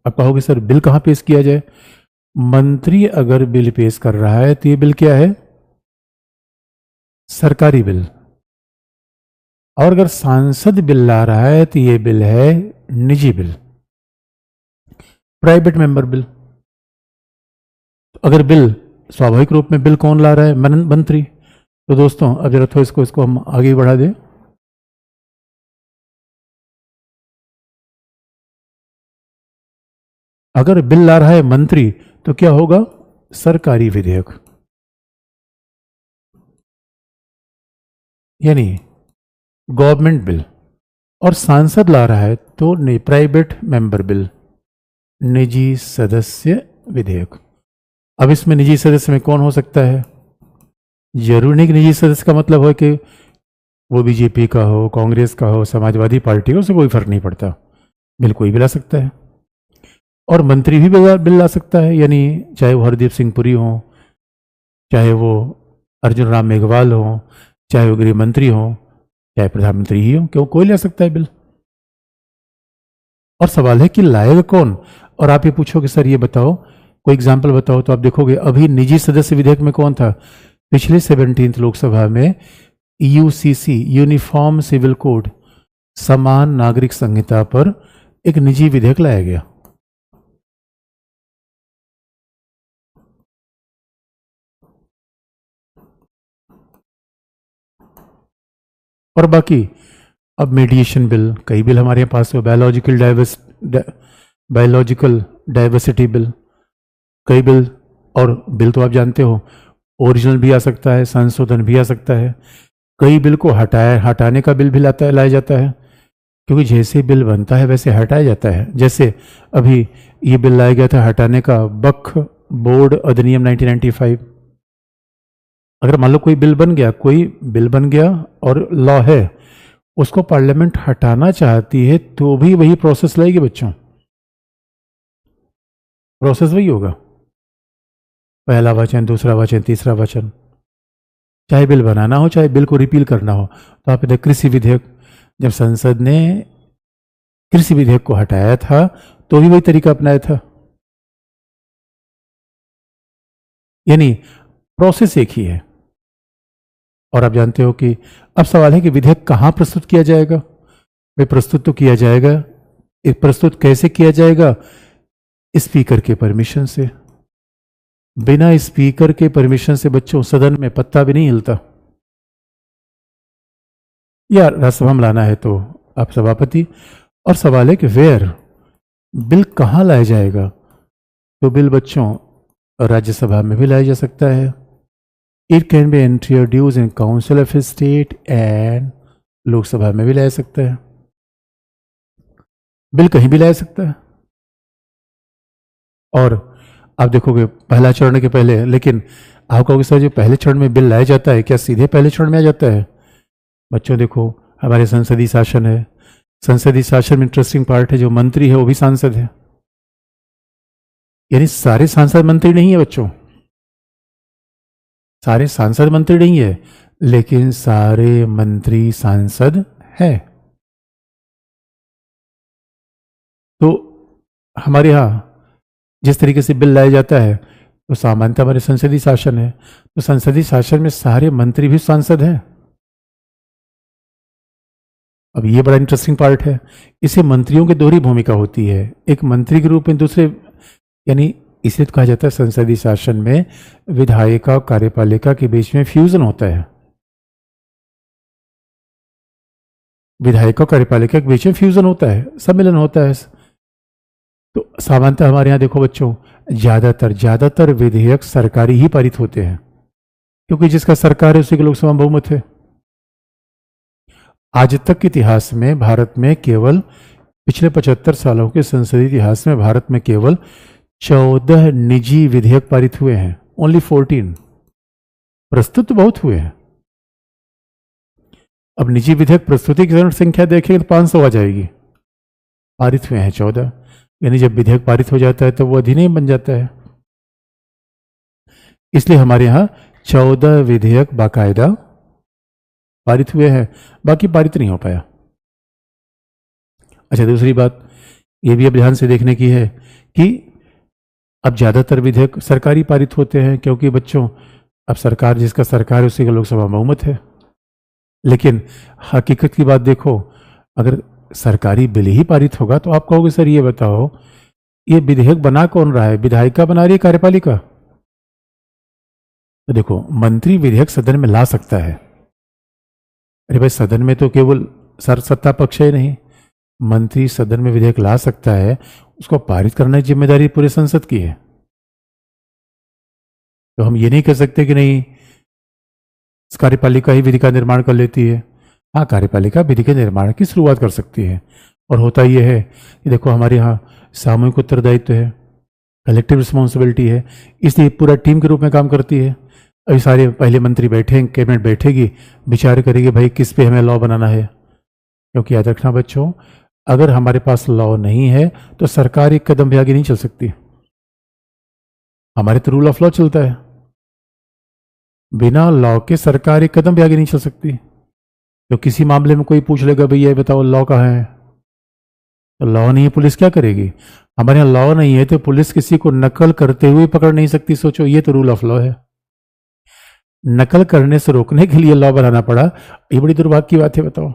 आप कहोगे सर बिल कहाँ पेश किया जाए? मंत्री अगर बिल पेश कर रहा है तो ये बिल क्या है? सरकारी बिल। और अगर सांसद बिल ला रहा है तो ये बिल है निजी बिल, प्राइवेट मेंबर बिल। अगर बिल स्वाभाविक रूप में बिल कौन ला रहा है? मंत्री। तो दोस्तों अब जरा थोड़ा इसको हम आगे बढ़ा दें। अगर बिल ला रहा है मंत्री तो क्या होगा? सरकारी विधेयक, यानी गवर्नमेंट बिल। और सांसद ला रहा है तो प्राइवेट मेंबर बिल, निजी सदस्य विधेयक। अब इसमें निजी सदस्य में कौन हो सकता है? जरूरी नहीं कि निजी सदस्य का मतलब हो कि वो बीजेपी का हो, कांग्रेस का हो, समाजवादी पार्टी का, उससे कोई फर्क नहीं पड़ता, बिल कोई भी ला सकता है। और मंत्री भी बिल ला सकता है, यानी चाहे वो हरदीप सिंह पुरी हो, चाहे वो अर्जुन राम मेघवाल हो, चाहे वो गृह मंत्री हो, चाहे प्रधानमंत्री ही हो, क्यों कोई ला सकता है बिल। और सवाल है कि लाएगा कौन? और आप ये पूछोगे सर ये बताओ, कोई एग्जाम्पल बताओ, तो आप देखोगे अभी निजी सदस्य विधेयक में कौन था? पिछले 17वीं लोकसभा में यूसीसी, यूनिफॉर्म सिविल कोड, समान नागरिक संहिता पर एक निजी विधेयक लाया गया। और बाकी अब मीडिएशन बिल, कई बिल हमारे पास है, बायोलॉजिकल डाइवर्सिटी बिल, कई बिल। और बिल तो आप जानते हो ओरिजिनल भी आ सकता है, संशोधन भी आ सकता है। कई बिल को हटाने का बिल भी लाया जाता है, क्योंकि जैसे बिल बनता है वैसे हटाया जाता है। जैसे अभी ये बिल लाया गया था हटाने का, वक्फ बोर्ड अधिनियम 1995। अगर मान लो कोई बिल बन गया और लॉ है, उसको पार्लियामेंट हटाना चाहती है तो भी वही प्रोसेस लगेगी बच्चों, प्रोसेस वही होगा, पहला वचन, दूसरा वचन, तीसरा वचन, चाहे बिल बनाना हो चाहे बिल को रिपील करना हो। तो आप देखिए कृषि विधेयक, जब संसद ने कृषि विधेयक को हटाया था तो भी वही तरीका अपनाया था, यानी प्रोसेस एक ही है। और आप जानते हो कि अब सवाल है कि विधेयक कहाँ प्रस्तुत किया जाएगा। भाई प्रस्तुत तो किया जाएगा, प्रस्तुत कैसे किया जाएगा? स्पीकर के परमिशन से। बिना स्पीकर के परमिशन से बच्चों सदन में पत्ता भी नहीं हिलता। या राज्यसभा में लाना है तो आप सभापति। और सवाल है कि वेयर, बिल कहाँ लाया जाएगा? तो बिल बच्चों राज्यसभा में भी लाया जा सकता है। It can be introduce in council of state and Lok Sabha में भी लाया सकता है। बिल कहीं भी लाया सकता है। और आप देखोगे पहला चरण के पहले, लेकिन आप कहोगे सर जो पहले चरण में बिल लाया जाता है क्या सीधे पहले चरण में आ जाता है? बच्चों देखो हमारे संसदीय शासन है, संसदीय शासन में इंटरेस्टिंग पार्ट है जो मंत्री है वो भी सांसद है, यानी सारे सांसद मंत्री नहीं है बच्चों, सारे सांसद मंत्री नहीं है, लेकिन सारे मंत्री सांसद है। तो हमारे यहां जिस तरीके से बिल लाया जाता है तो सामान्यतः हमारे संसदीय शासन है, तो संसदीय शासन में सारे मंत्री भी सांसद हैं। अब ये बड़ा इंटरेस्टिंग पार्ट है, इसे मंत्रियों की दोहरी भूमिका होती है, एक मंत्री के रूप में दूसरे, यानी इसे तो कहा जाता है संसदीय शासन में विधायिका और कार्यपालिका के बीच में फ्यूजन होता है, विधायिका और कार्यपालिका के बीच में फ्यूजन होता है, सम्मिलन होता है। तो सामान्यतः हमारे यहाँ देखो बच्चों ज्यादातर विधेयक सरकारी ही पारित होते हैं, क्योंकि जिसका सरकार है उसी के लोकसभा में बहुमत है। आज तक के इतिहास में भारत में केवल पिछले 75 सालों के संसदीय इतिहास में भारत में केवल 14 निजी विधेयक पारित हुए हैं, ओनली 14। प्रस्तुत बहुत हुए हैं। अब निजी विधेयक प्रस्तुति की संख्या देखेंगे तो 500 आ जाएगी, पारित हुए हैं 14, यानी जब विधेयक पारित हो जाता है तो वो अधिनियम बन जाता है। इसलिए हमारे यहां 14 विधेयक बाकायदा पारित हुए हैं, बाकी पारित नहीं हो पाया। अच्छा, दूसरी बात ये भी अब ध्यान से देखने की है कि अब ज्यादातर विधेयक सरकारी पारित होते हैं, क्योंकि बच्चों अब सरकार, जिसका सरकार है उसी का लोकसभा बहुमत है। लेकिन हकीकत की बात देखो, अगर सरकारी बिल ही पारित होगा तो आप कहोगे सर ये बताओ ये विधेयक बना कौन रहा है, विधायिका बना रही है कार्यपालिका? तो देखो मंत्री विधेयक सदन में ला सकता है। अरे भाई सदन में तो केवल सत्ता पक्ष है नहीं, मंत्री सदन में विधेयक ला सकता है, उसको पारित करने की जिम्मेदारी पूरे संसद की है। तो हम ये नहीं कह सकते कि नहीं कार्यपालिका ही विधि का निर्माण कर लेती है। हाँ, कार्यपालिका विधि के निर्माण की शुरुआत कर सकती है। और होता यह है कि देखो हमारे यहाँ सामूहिक उत्तरदायित्व है, कलेक्टिव रिस्पॉन्सिबिलिटी है, इसलिए पूरा टीम के रूप में काम करती है। अभी सारे पहले मंत्री बैठे, कैबिनेट बैठेगी, विचार करेगी भाई किस पे हमें लॉ बनाना है। क्योंकि याद रखना बच्चों, अगर हमारे पास लॉ नहीं है तो सरकार एक कदम भी आगे नहीं चल सकती। हमारे तो रूल ऑफ लॉ चलता है, बिना लॉ के सरकार एक कदम भी आगे नहीं चल सकती। तो किसी मामले में कोई पूछ लेगा भैया ये बताओ लॉ कहाँ है, तो लॉ नहीं है, पुलिस क्या करेगी? हमारे यहाँ लॉ नहीं है तो पुलिस किसी को नकल करते हुए पकड़ नहीं सकती। सोचो, ये तो रूल ऑफ लॉ है। नकल करने से रोकने के लिए लॉ बनाना पड़ा, ये बड़ी दुर्भाग्य की बात है। बताओ,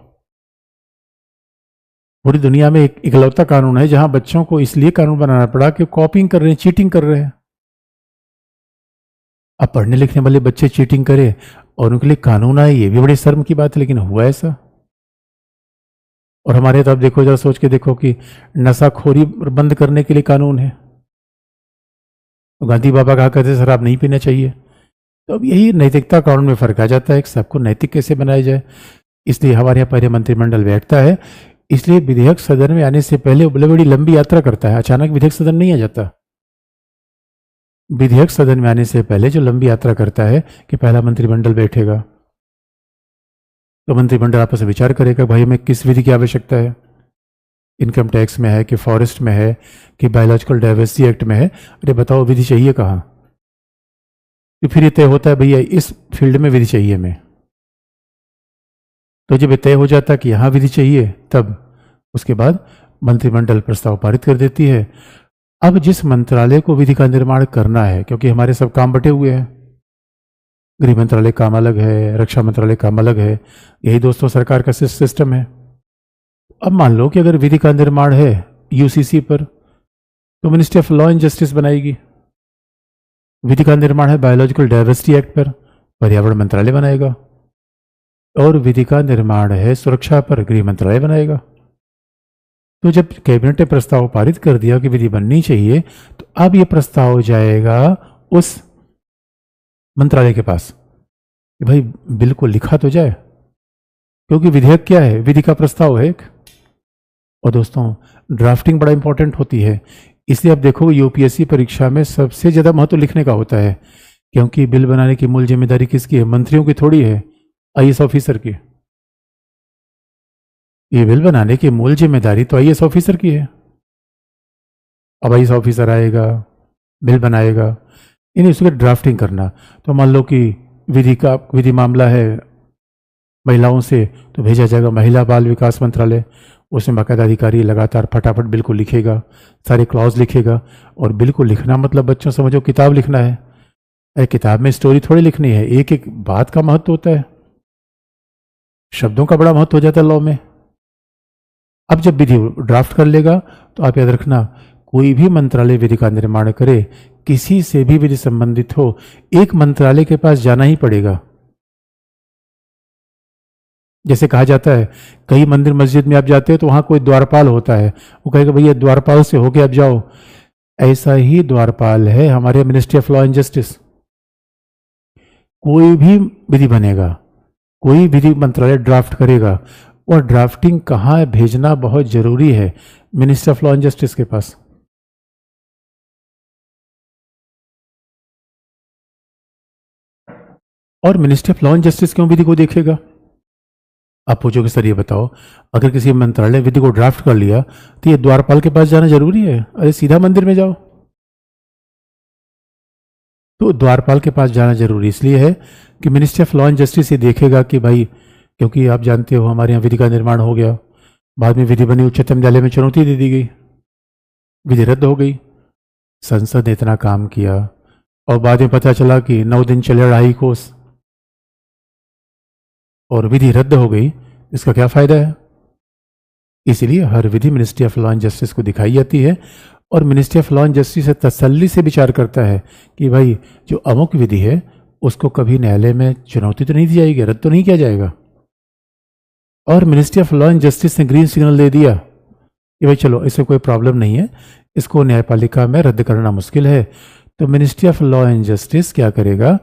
पूरी दुनिया में एक इकलौता कानून है जहां बच्चों को इसलिए कानून बनाना पड़ा कि कॉपिंग कर रहे हैं, चीटिंग कर रहे हैं। अब पढ़ने लिखने वाले बच्चे चीटिंग करें और उनके लिए कानून आए, ये भी बड़ी शर्म की बात है, लेकिन हुआ ऐसा। और हमारे तो आप देखो, जरा सोच के देखो कि नशाखोरी बंद करने के लिए कानून है, तो गांधी बाबा कहा करते शराब नहीं पीना चाहिए। तो अब यही नैतिकता कानून में फर्क आ जाता है कि सबको नैतिक कैसे बनाया जाए। इसलिए हमारे यहाँ पहले मंत्रिमंडल बैठता है, इसलिए विधेयक सदन में आने से पहले बड़ी बड़ी लंबी यात्रा करता है, अचानक विधेयक सदन नहीं आ जाता। विधेयक सदन में आने से पहले जो लंबी यात्रा करता है कि पहला मंत्रिमंडल बैठेगा, तो मंत्रिमंडल आपस में विचार करेगा भाई हमें किस विधि की आवश्यकता है, इनकम टैक्स में है कि फॉरेस्ट में है कि बायोलॉजिकल डाइवर्सिटी एक्ट में है, अरे बताओ विधि चाहिए कहाँ। तो फिर ये तय होता है भैया इस फील्ड में विधि चाहिए हमें। तो जब ये तय हो जाता है कि यहाँ विधि चाहिए, तब उसके बाद मंत्रिमंडल प्रस्ताव पारित कर देती है। अब जिस मंत्रालय को विधि का निर्माण करना है, क्योंकि हमारे सब काम बटे हुए हैं, गृह मंत्रालय काम अलग है, रक्षा मंत्रालय काम अलग है, यही दोस्तों सरकार का सिस्टम है। अब मान लो कि अगर विधि का निर्माण है यूसीसी पर, तो ministry of law and justice बनाएगी। विधि का निर्माण है बायोलॉजिकल डाइवर्सिटी एक्ट पर, पर्यावरण मंत्रालय बनाएगा। और विधि का निर्माण है सुरक्षा पर, गृह मंत्रालय बनाएगा। तो जब कैबिनेट ने प्रस्ताव पारित कर दिया कि विधि बननी चाहिए, तो अब यह प्रस्ताव जाएगा उस मंत्रालय के पास कि भाई बिल को लिखा तो जाए, क्योंकि विधेयक क्या है, विधि का प्रस्ताव है एक। और दोस्तों ड्राफ्टिंग बड़ा इंपॉर्टेंट होती है, इसलिए आप देखो यूपीएससी परीक्षा में सबसे ज्यादा महत्व लिखने का होता है, क्योंकि बिल बनाने की मूल जिम्मेदारी किसकी है, मंत्रियों की थोड़ी है, आईएएस ऑफिसर की। ये बिल बनाने की मूल जिम्मेदारी तो आईएएस ऑफिसर की है। अब आईएएस ऑफिसर आएगा, बिल बनाएगा, यानी उसकी ड्राफ्टिंग करना। तो मान लो कि विधि मामला है महिलाओं से, तो भेजा जाएगा महिला बाल विकास मंत्रालय, उसमें बाकायदा अधिकारी लगातार फटाफट बिल को लिखेगा, सारे क्लॉज लिखेगा। और बिल को लिखना मतलब बच्चों समझो किताब लिखना है, अरे किताब में स्टोरी थोड़ी लिखनी है, एक एक बात का महत्व होता है, शब्दों का बड़ा महत्व हो जाता है लॉ में। अब जब विधि ड्राफ्ट कर लेगा, तो आप याद रखना कोई भी मंत्रालय विधि का निर्माण करे, किसी से भी विधि संबंधित हो, एक मंत्रालय के पास जाना ही पड़ेगा। जैसे कहा जाता है कई मंदिर मस्जिद में आप जाते हो तो वहां कोई द्वारपाल होता है, वो कहेगा भैया द्वारपाल से होके आप जाओ। ऐसा ही द्वारपाल है हमारे ministry of law and justice. कोई भी विधि बनेगा, कोई विधि मंत्रालय ड्राफ्ट करेगा, और ड्राफ्टिंग कहाँ भेजना बहुत जरूरी है, ministry of law and justice के पास। और ministry of law and justice क्यों विधि को देखेगा? आप पूछोगे सर ये बताओ, अगर किसी मंत्रालय ने विधि को ड्राफ्ट कर लिया तो ये द्वारपाल के पास जाना जरूरी है? अरे सीधा मंदिर में जाओ। तो द्वारपाल के पास जाना जरूरी इसलिए है कि ministry of law and justice ये देखेगा कि भाई, क्योंकि आप जानते हो हमारे यहाँ विधि का निर्माण हो गया, बाद में विधि बनी, उच्चतम न्यायालय में चुनौती दे दी गई, विधि रद्द हो गई। संसद ने इतना काम किया और बाद में पता चला कि 9 दिन चले अढ़ाई कोस और विधि रद्द हो गई, इसका क्या फायदा है? इसलिए हर विधि ministry of law and justice को दिखाई जाती है, और ministry of law and justice से तसल्ली से विचार करता है कि भाई जो अमुक विधि है उसको कभी न्यायालय में चुनौती तो नहीं दी जाएगी, रद्द तो नहीं किया जाएगा। और ministry of law and justice ने ग्रीन सिग्नल दे दिया कि भाई चलो इससे कोई प्रॉब्लम नहीं है, इसको न्यायपालिका में रद्द करना मुश्किल है, तो ministry of law and justice क्या करेगा,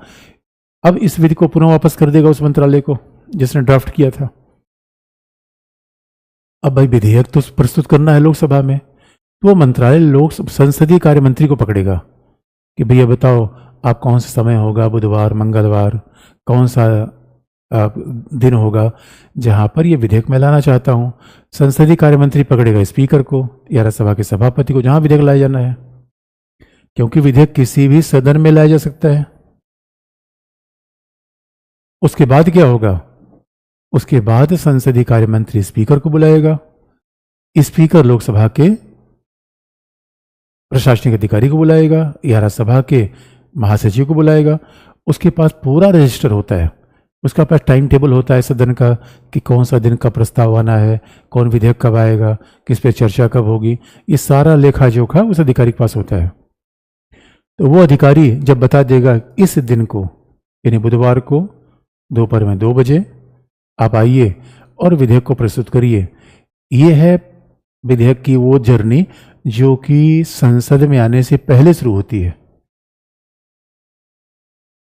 अब इस विधि को पुनः वापस कर देगा उस मंत्रालय को जिसने ड्राफ्ट किया था। अब भाई विधेयक तो प्रस्तुत करना है लोकसभा में, तो वो मंत्रालय संसदीय कार्य मंत्री को पकड़ेगा कि भैया बताओ आप कौन सा समय होगा, बुधवार मंगलवार, कौन सा दिन होगा जहां पर ये विधेयक मैं लाना चाहता हूं। संसदीय कार्य मंत्री पकड़ेगा स्पीकर को या राज्यसभा के सभापति को जहां विधेयक लाया जाना है, क्योंकि विधेयक किसी भी सदन में लाया जा सकता है। उसके बाद क्या होगा, उसके बाद संसदीय कार्य मंत्री स्पीकर को बुलाएगा, स्पीकर लोकसभा के प्रशासनिक अधिकारी को बुलाएगा या राज्यसभा के महासचिव को बुलाएगा। उसके पास पूरा रजिस्टर होता है, उसका पास टाइम टेबल होता है सदन का कि कौन सा दिन का प्रस्ताव आना है, कौन विधेयक कब आएगा, किस पे चर्चा कब होगी, ये सारा लेखा जोखा उस अधिकारी के पास होता है। तो वो अधिकारी जब बता देगा इस दिन को, यानी बुधवार को दोपहर में 2 बजे आप आइए और विधेयक को प्रस्तुत करिए। ये है विधेयक की वो जर्नी जो कि संसद में आने से पहले शुरू होती है।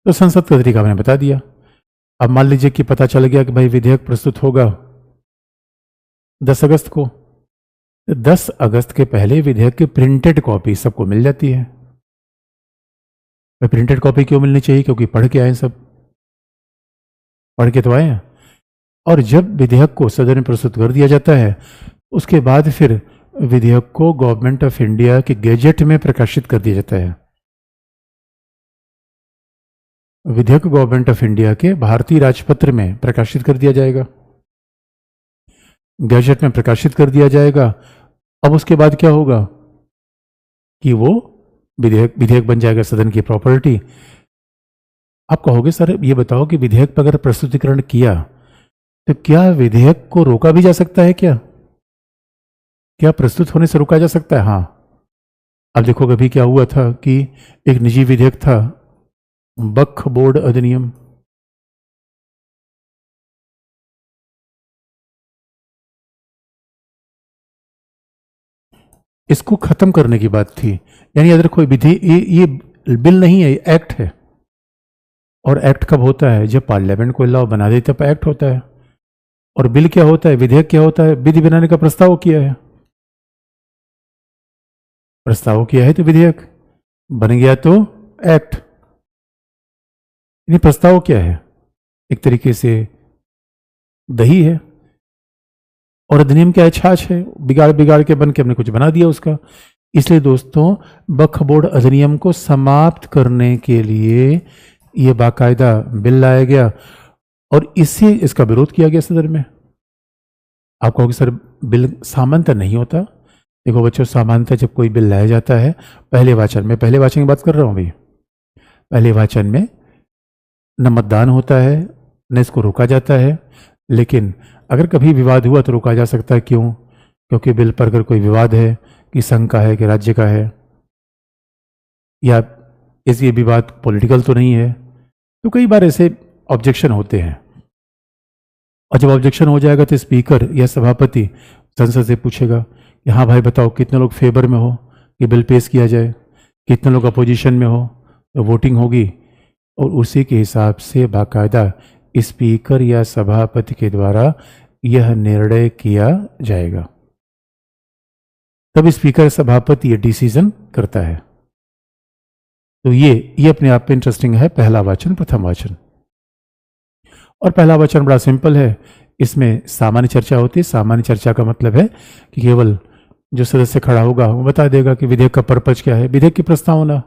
तो संसद का तरीका मैंने बता दिया। अब मान लीजिए कि पता चल गया कि भाई विधेयक प्रस्तुत होगा 10 अगस्त को, तो 10 अगस्त के पहले विधेयक की प्रिंटेड कॉपी सबको मिल जाती है। प्रिंटेड कॉपी क्यों मिलनी चाहिए? क्योंकि पढ़ के आए, सब पढ़ के तो आए हैं। और जब विधेयक को सदन में प्रस्तुत कर दिया जाता है, उसके बाद फिर विधेयक को गवर्नमेंट ऑफ इंडिया के गैजेट में प्रकाशित कर दिया जाता है। विधेयक गवर्नमेंट ऑफ इंडिया के भारतीय राजपत्र में प्रकाशित कर दिया जाएगा, गैजेट में प्रकाशित कर दिया जाएगा। अब उसके बाद क्या होगा कि वो विधेयक बन जाएगा सदन की प्रॉपर्टी। आप कहोगे सर ये बताओ कि विधेयक पर अगर प्रस्तुतिकरण किया तो क्या विधेयक को रोका भी जा सकता है? क्या प्रस्तुत होने से रोका जा सकता है? हाँ। अब देखो कभी क्या हुआ था कि एक निजी विधेयक था, वक्फ बोर्ड अधिनियम। इसको खत्म करने की बात थी, यानी अगर कोई विधि, ये बिल नहीं है, ये एक्ट है। और एक्ट कब होता है? जब पार्लियामेंट कोई लॉ बना देता है एक्ट होता है। और बिल क्या होता है? विधेयक क्या होता है? विधि बनाने का प्रस्ताव किया है, प्रस्ताव किया है तो विधेयक बन गया तो एक्ट। प्रस्ताव क्या है? एक तरीके से दही है, और अधिनियम क्या है? छाछ है। बिगाड़ बिगाड़ के बन के हमने कुछ बना दिया उसका। इसलिए दोस्तों, वक्फ बोर्ड अधिनियम को समाप्त करने के लिए ये बाकायदा बिल लाया गया और इसका विरोध किया गया सदन में। आप कहोगे सर बिल सामान्यतः नहीं होता। देखो बच्चों, सामान्यतः जब कोई बिल लाया जाता है पहले वाचन में, पहले वाचन की बात कर रहा हूं भाई, पहले वाचन में न मतदान होता है न इसको रोका जाता है। लेकिन अगर कभी विवाद हुआ तो रोका जा सकता है। क्यों? क्योंकि बिल पर अगर कोई विवाद है कि संघ का है कि राज्य का है, या ये विवाद पॉलिटिकल तो नहीं है, तो कई बार ऐसे ऑब्जेक्शन होते हैं। और जब ऑब्जेक्शन हो जाएगा तो स्पीकर या सभापति संसद से पूछेगा कि हाँ भाई बताओ कितने लोग फेवर में हो कि बिल पेश किया जाए, कितने लोग अपोजिशन में हो, तो वोटिंग होगी और उसी के हिसाब से बाकायदा स्पीकर या सभापति के द्वारा यह निर्णय किया जाएगा। तब स्पीकर सभापति ये डिसीजन करता है। तो ये अपने आप में इंटरेस्टिंग है, पहला वाचन प्रथम वाचन। और पहला वाचन बड़ा सिंपल है, इसमें सामान्य चर्चा होती है। सामान्य चर्चा का मतलब है कि केवल जो सदस्य खड़ा होगा वो बता देगा कि विधेयक का पर्पज क्या है। विधेयक की प्रस्तावना,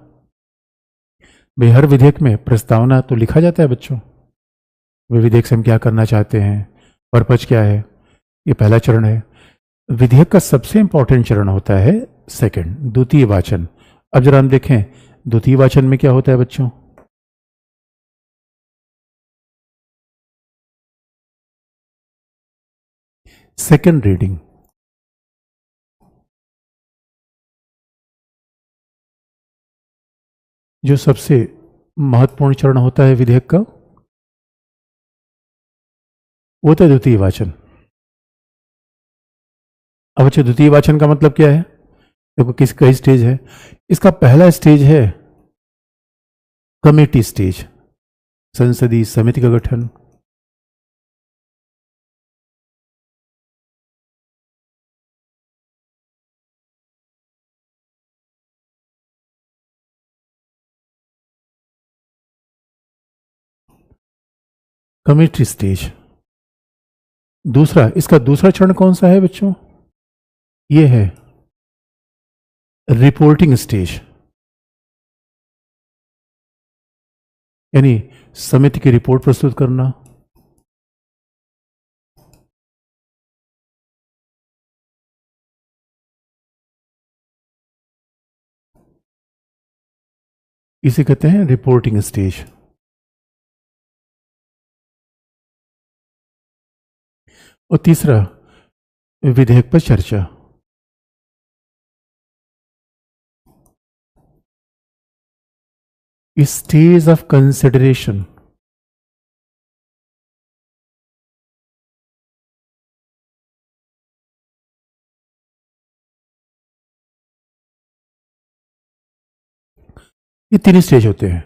भाई हर विधेयक में प्रस्तावना तो लिखा जाता है बच्चों, वे विधेयक से हम क्या करना चाहते हैं, पर्पज क्या है, ये पहला चरण है। विधेयक का सबसे इंपॉर्टेंट चरण होता है सेकंड, द्वितीय वाचन। अब जरा हम देखें द्वितीय वाचन में क्या होता है बच्चों। सेकंड रीडिंग, जो सबसे महत्वपूर्ण चरण होता है विधेयक का, वो होता है द्वितीय वाचन। अब अच्छा, द्वितीय वाचन का मतलब क्या है? देखो कई स्टेज है। इसका पहला स्टेज है कमेटी स्टेज, संसदीय समिति का गठन। कमेटी स्टेज दूसरा, इसका दूसरा चरण कौन सा है बच्चों? ये है रिपोर्टिंग स्टेज, यानी समिति की रिपोर्ट प्रस्तुत करना। इसे कहते हैं रिपोर्टिंग स्टेज। और तीसरा, विधेयक पर चर्चा। स्टेज ऑफ कंसिडरेशन, ये तीन स्टेज होते हैं।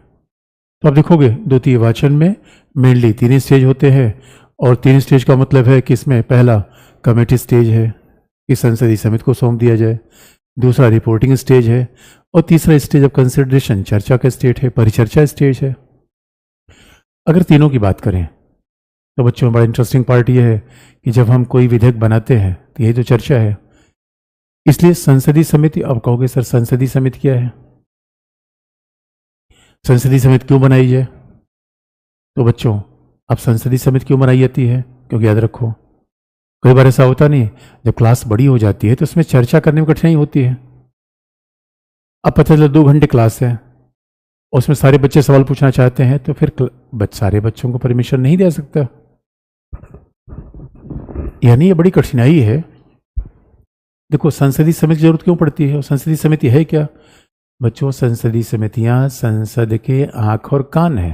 तो आप देखोगे द्वितीय वाचन में मेनली तीन स्टेज होते हैं। और तीन स्टेज का मतलब है कि इसमें पहला कमेटी स्टेज है कि संसदीय समिति को सौंप दिया जाए, दूसरा रिपोर्टिंग स्टेज है और तीसरा स्टेज ऑफ कंसिडरेशन चर्चा का स्टेज है, परिचर्चा स्टेज है। अगर तीनों की बात करें तो बच्चों बड़ा इंटरेस्टिंग पार्ट ये है कि जब हम कोई विधेयक बनाते हैं तो यही तो चर्चा है। इसलिए संसदीय समिति, अब कहोगे सर संसदीय समिति क्या है, संसदीय समिति क्यों बनाई जाए? तो बच्चों अब संसदीय समिति क्यों बनाई जाती है, क्योंकि याद रखो कई बार ऐसा होता नहीं, जब क्लास बड़ी हो जाती है तो उसमें चर्चा करने में कठिनाई होती है। अब पता चला 2 घंटे क्लास है, उसमें सारे बच्चे सवाल पूछना चाहते हैं तो फिर सारे बच्चों को परमिशन नहीं दे सकता, यानी ये बड़ी कठिनाई है। देखो संसदीय समिति की जरूरत क्यों पड़ती है, और संसदीय समिति है क्या? बच्चों संसदीय समितियां संसद के आंख और कान है।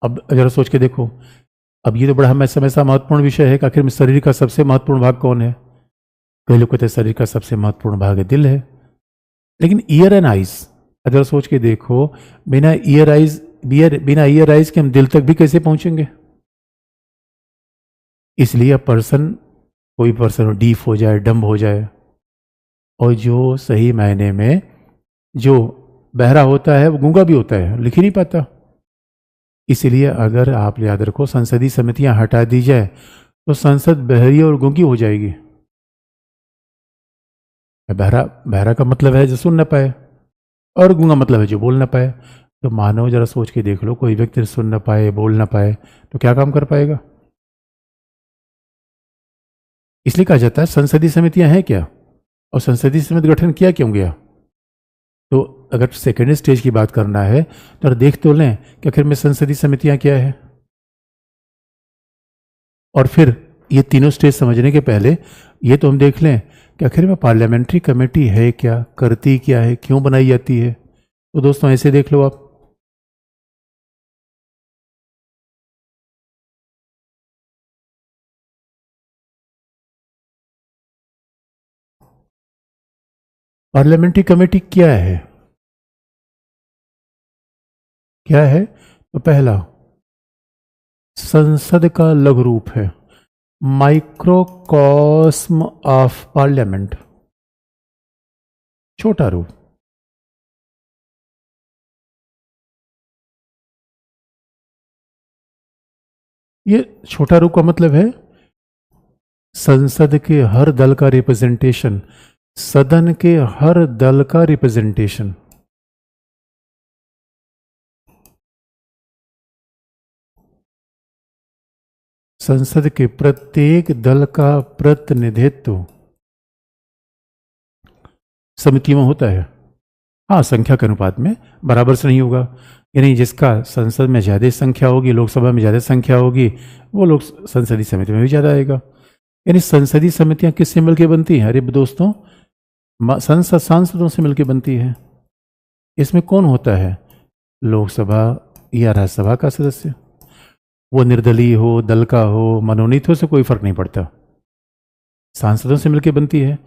अब जरा सोच के देखो, अब ये तो बड़ा हमेशा महत्वपूर्ण विषय है कि आखिर में शरीर का सबसे महत्वपूर्ण भाग कौन है? कई लोग कहते हैं शरीर का सबसे महत्वपूर्ण भाग है दिल है, लेकिन ईयर एंड आइज अगर सोच के देखो, बिना ईयर आइज के हम दिल तक भी कैसे पहुंचेंगे? इसलिए अब कोई पर्सन डीफ हो जाए, डम्ब हो जाए, और जो सही मायने में जो बहरा होता है वो गूंगा भी होता है, लिख ही नहीं पाता। इसलिए अगर आप याद रखो संसदीय समितियां हटा दी जाए तो संसद बहरी और गूंगी हो जाएगी। बहरा का मतलब है जो सुन न पाए, और गूंगा मतलब है जो बोल न पाए। तो मानव जरा सोच के देख लो, कोई व्यक्ति सुन न पाए, बोल न पाए तो क्या काम कर पाएगा? इसलिए कहा जाता है संसदीय समितियां हैं क्या, और संसदीय समिति गठन किया क्यों गया? तो अगर सेकेंड स्टेज की बात करना है तो देख तो लें कि आखिर में संसदीय समितियां क्या है। और फिर ये तीनों स्टेज समझने के पहले ये तो हम देख लें कि आखिर में पार्लियामेंट्री कमेटी है क्या, करती क्या है, क्यों बनाई जाती है। तो दोस्तों ऐसे देख लो आप, पार्लियामेंट्री कमेटी क्या है? क्या है? तो पहला संसद का लघु रूप है, माइक्रोकॉस्म ऑफ पार्लियामेंट, छोटा रूप। ये छोटा रूप का मतलब है संसद के हर दल का रिप्रेजेंटेशन, सदन के हर दल का रिप्रेजेंटेशन। संसद के प्रत्येक दल का प्रतिनिधित्व समितियों में होता है। हाँ, संख्या के अनुपात में बराबर से नहीं होगा, यानी जिसका संसद में ज़्यादा संख्या होगी, लोकसभा में ज़्यादा संख्या होगी, वो लोग संसदीय समिति में भी ज़्यादा आएगा। यानी संसदीय समितियां किससे मिलकर बनती हैं? अरे दोस्तों, संसद सांसदों से मिलकर बनती है। इसमें कौन होता है? लोकसभा या राज्यसभा का सदस्य, वो निर्दलीय हो, दल का हो, मनोनीत हो, से कोई फर्क नहीं पड़ता, सांसदों से मिलकर बनती है।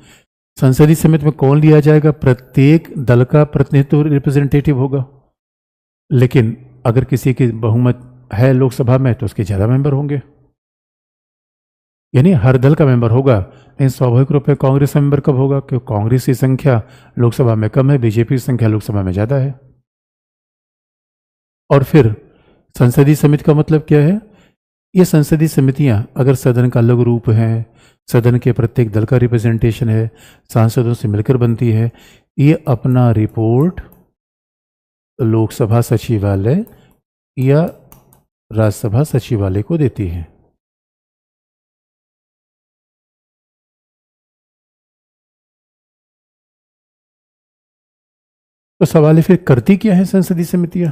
संसदीय समिति में कौन लिया जाएगा? प्रत्येक दल का प्रतिनिधित्व रिप्रेजेंटेटिव होगा, लेकिन अगर किसी की बहुमत है लोकसभा में तो उसके ज़्यादा मेंबर होंगे, यानी हर दल का मेंबर होगा। लेकिन स्वाभाविक रूप से कांग्रेस का मेंबर कब होगा? क्योंकि कांग्रेस की संख्या लोकसभा में कम है, बीजेपी की संख्या लोकसभा में ज़्यादा है। और फिर संसदीय समिति का मतलब क्या है? ये संसदीय समितियां अगर सदन का अलग रूप है, सदन के प्रत्येक दल का रिप्रेजेंटेशन है, सांसदों से मिलकर बनती है, ये अपना रिपोर्ट लोकसभा सचिवालय या राज्यसभा सचिवालय को देती है। तो सवाल है फिर करती क्या है संसदीय समितियां?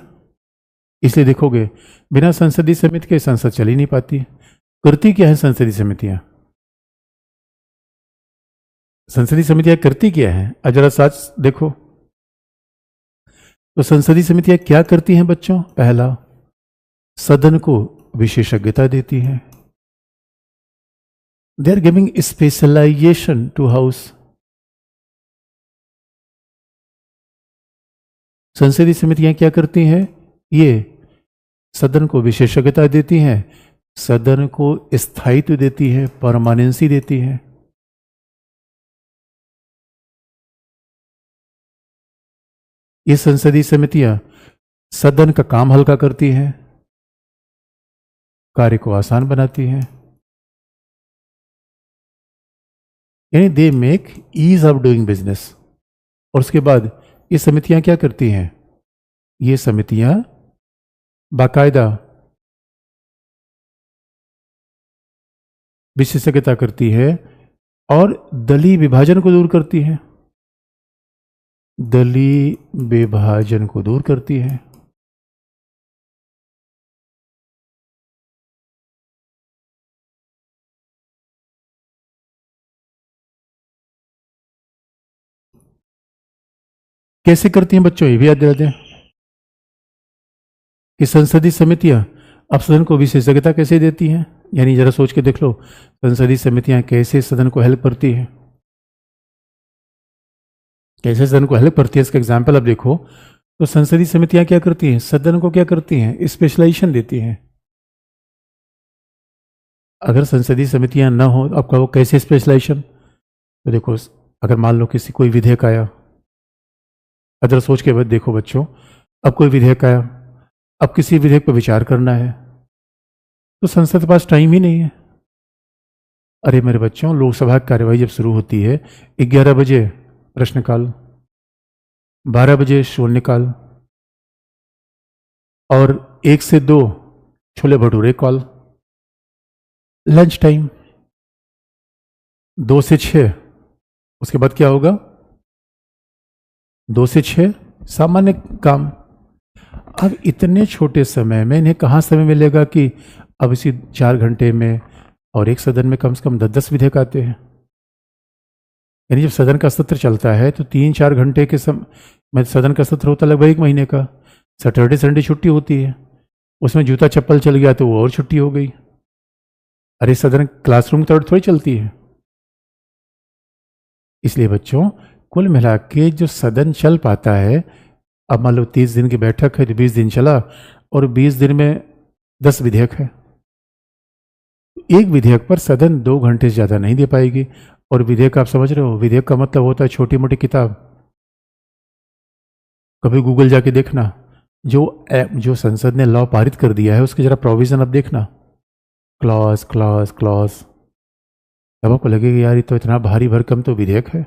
इसलिए देखोगे बिना संसदीय समिति के संसद चल ही नहीं पाती। करती क्या है संसदीय समितियां? संसदीय समितियां करती क्या है? अब जरा सच देखो, तो संसदीय समितियां क्या करती हैं बच्चों? पहला, सदन को विशेषज्ञता देती है, they are giving specialization to house. संसदीय समितियां क्या करती हैं? ये सदन को विशेषज्ञता देती हैं, सदन को स्थायित्व देती है, परमानेंसी देती है। ये संसदीय समितियां सदन का काम हल्का करती हैं, कार्य को आसान बनाती हैं, यानी they make ease of doing business. और उसके बाद ये समितियां क्या करती हैं? ये समितियां बाकायदा विशेषज्ञता करती है और दलीय विभाजन को दूर करती है, दलीय विभाजन को दूर करती है। कैसे करती हैं बच्चों, ये भी याद दिला दें कि संसदीय समितियां अब सदन को विशेषज्ञता कैसे देती हैं, यानी जरा सोच के देख लो, संसदीय समितियां कैसे सदन को हेल्प करती हैं, कैसे सदन को हेल्प करती है। इसका एग्जाम्पल अब देखो, तो संसदीय समितियां क्या करती हैं? सदन को क्या करती हैं? स्पेशलाइजेशन देती हैं। अगर संसदीय समितियां ना हो आपका वो कैसे स्पेशलाइजेशन? तो देखो, अगर मान लो किसी कोई विधेयक आया, अगर सोच के बाद देखो बच्चों, अब कोई विधेयक आया, अब किसी विधेयक पर विचार करना है तो संसद के पास टाइम ही नहीं है। अरे मेरे बच्चों, लोकसभा की कार्यवाही जब शुरू होती है 11 बजे प्रश्नकाल, 12 बजे शून्यकाल और 1 से 2 chole bhature call, lunch time 2 से 6, उसके बाद क्या होगा? 2 से 6 सामान्य काम। अब इतने छोटे समय में इन्हें कहाँ समय मिलेगा कि अब इसी 4 घंटे में और एक सदन में कम से कम 10-10 विधेयक आते हैं। यानी जब सदन का सत्र चलता है तो 3-4 घंटे के में सदन का सत्र होता है लगभग 1 महीने का। सैटरडे संडे छुट्टी होती है, उसमें जूता चप्पल चल गया तो वो और छुट्टी हो गई। अरे सदन क्लासरूम तो थोड़ी चलती है। इसलिए बच्चों, कुल मिला के जो सदन चल पाता है, अब मान लो 30 दिन की बैठक है तो 20 दिन चला और 20 दिन में 10 विधेयक है। एक विधेयक पर सदन 2 घंटे से ज़्यादा नहीं दे पाएगी। और विधेयक आप समझ रहे हो, विधेयक का मतलब होता है छोटी मोटी किताब। कभी गूगल जाके देखना, जो संसद ने लॉ पारित कर दिया है उसके जरा प्रोविजन अब देखना, क्लॉज क्लॉज क्लॉज, तब आपको लगेगा यार ये तो इतना भारी भरकम तो विधेयक है।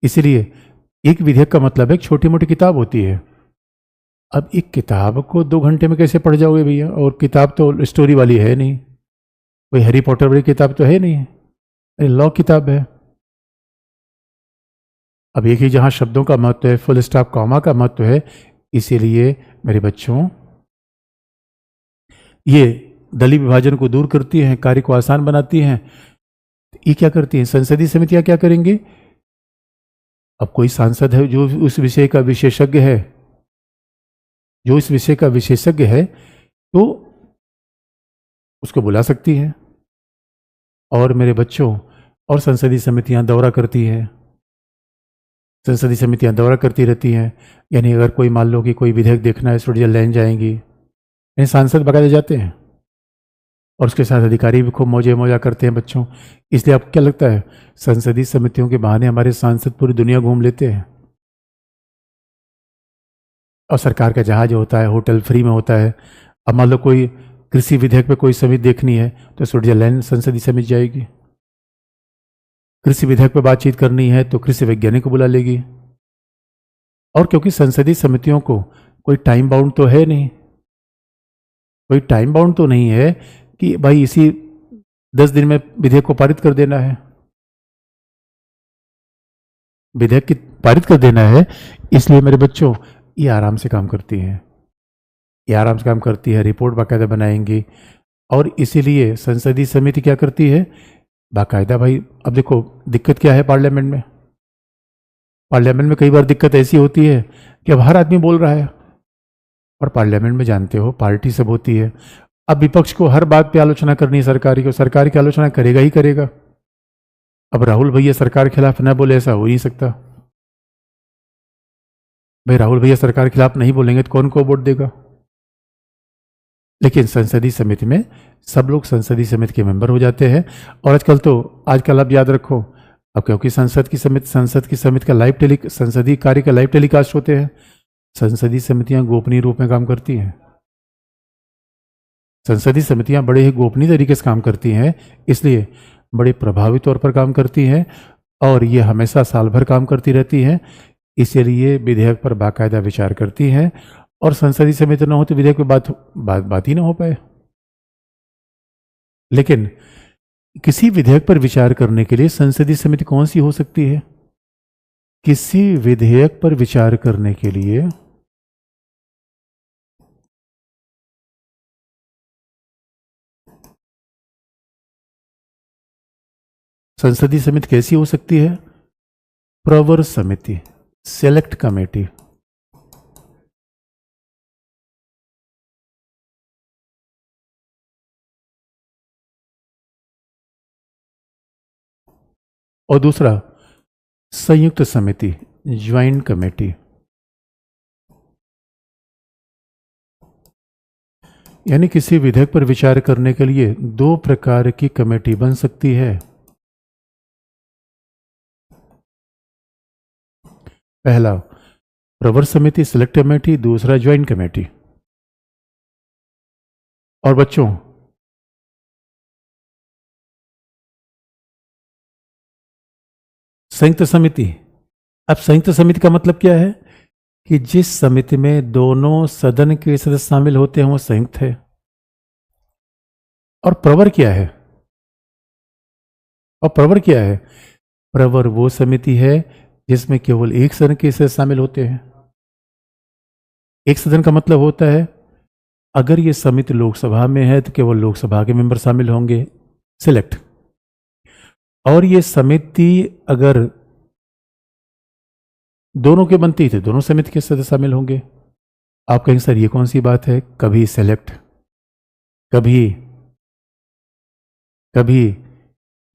इसलिए एक विधेयक का मतलब एक छोटी मोटी किताब होती है। अब एक किताब को 2 घंटे में कैसे पढ़ जाओगे भैया? और किताब तो स्टोरी वाली है नहीं, कोई हैरी पॉटर वाली किताब तो है नहीं, अरे लॉ किताब है। अब एक ही जहां शब्दों का महत्व है, फुल स्टॉप कॉमा का महत्व है, इसीलिए मेरे बच्चों ये दलीय विभाजन को दूर करती हैं, कार्य को आसान बनाती हैं। ये क्या करती हैं? संसदीय समितियां क्या करेंगी? अब कोई सांसद है जो उस विषय का विशेषज्ञ है, जो इस विषय का विशेषज्ञ है, तो उसको बुला सकती है। और मेरे बच्चों, और संसदीय समितियां दौरा करती है, संसदीय समितियां दौरा करती रहती हैं। यानी अगर कोई मान लो कि कोई विधेयक देखना है, स्विट्जरलैंड जाएंगी, यानी सांसद बकायदे जाते हैं और उसके साथ अधिकारी भी खूब मौजा करते हैं बच्चों। इसलिए आपको क्या लगता है, संसदीय समितियों के बहाने हमारे सांसद पूरी दुनिया घूम लेते हैं। और सरकार का जहाज होता है, होटल फ्री में होता है। अब मान लो कोई कृषि विधेयक पे कोई समिति देखनी है तो स्विट्जरलैंड संसदीय समिति जाएगी। कृषि विधेयक पे बातचीत करनी है तो कृषि वैज्ञानिक को बुला लेगी। और क्योंकि संसदीय समितियों को कोई टाइम बाउंड तो है नहीं, कोई टाइम बाउंड तो नहीं है कि भाई इसी 10 दिन में विधेयक को पारित कर देना है, विधेयक की पारित कर देना है। इसलिए मेरे बच्चों, ये आराम से काम करती है, ये आराम से काम करती है, रिपोर्ट बाकायदा बनाएंगी। और इसीलिए संसदीय समिति क्या करती है बाकायदा, भाई अब देखो दिक्कत क्या है पार्लियामेंट में। पार्लियामेंट में कई बार दिक्कत ऐसी होती है कि अब हर आदमी बोल रहा है, और पार्लियामेंट में जानते हो पार्टी सब होती है। अब विपक्ष को हर बात पे आलोचना करनी है सरकारी को, सरकार की आलोचना करेगा ही करेगा। अब राहुल भैया सरकार के खिलाफ ना बोले, ऐसा हो ही नहीं सकता। भाई राहुल भैया सरकार के खिलाफ नहीं बोलेंगे तो कौन को वोट देगा? लेकिन संसदीय समिति में सब लोग संसदीय समिति के मेंबर हो जाते हैं। और आजकल आप याद रखो, अब क्योंकि संसद की समिति का संसदीय कार्य का लाइव टेलीकास्ट होते हैं, संसदीय समितियां गोपनीय रूप में काम करती हैं। संसदीय समितियां बड़े ही गोपनीय तरीके से काम करती हैं, इसलिए बड़े प्रभावी तौर पर काम करती हैं और ये हमेशा साल भर काम करती रहती हैं। इसलिए विधेयक पर बाकायदा विचार करती हैं और संसदीय समिति न हो तो विधेयक पे बात ही ना हो पाए। लेकिन किसी विधेयक पर विचार करने के लिए संसदीय समिति कौन सी हो सकती है? किसी विधेयक पर विचार करने के लिए संसदीय समिति कैसी हो सकती है? प्रवर समिति, सेलेक्ट कमेटी। और दूसरा संयुक्त समिति, ज्वाइंट कमेटी। यानी किसी विधेयक पर विचार करने के लिए दो प्रकार की कमेटी बन सकती है। पहला प्रवर समिति, सिलेक्ट कमेटी, दूसरा ज्वाइंट कमेटी। और बच्चों, संयुक्त समिति। अब संयुक्त समिति का मतलब क्या है कि जिस समिति में दोनों सदन के सदस्य शामिल होते हैं वो संयुक्त है। और प्रवर क्या है? प्रवर वो समिति है जिसमें केवल एक सदन के सदस्य शामिल होते हैं। एक सदन का मतलब होता है अगर ये समिति लोकसभा में है तो केवल लोकसभा के मेंबर शामिल होंगे, सिलेक्ट। और ये समिति अगर दोनों के बनती थे, दोनों समिति के सदस्य शामिल होंगे। आप कहेंगे सर ये कौन सी बात है? कभी सेलेक्ट, कभी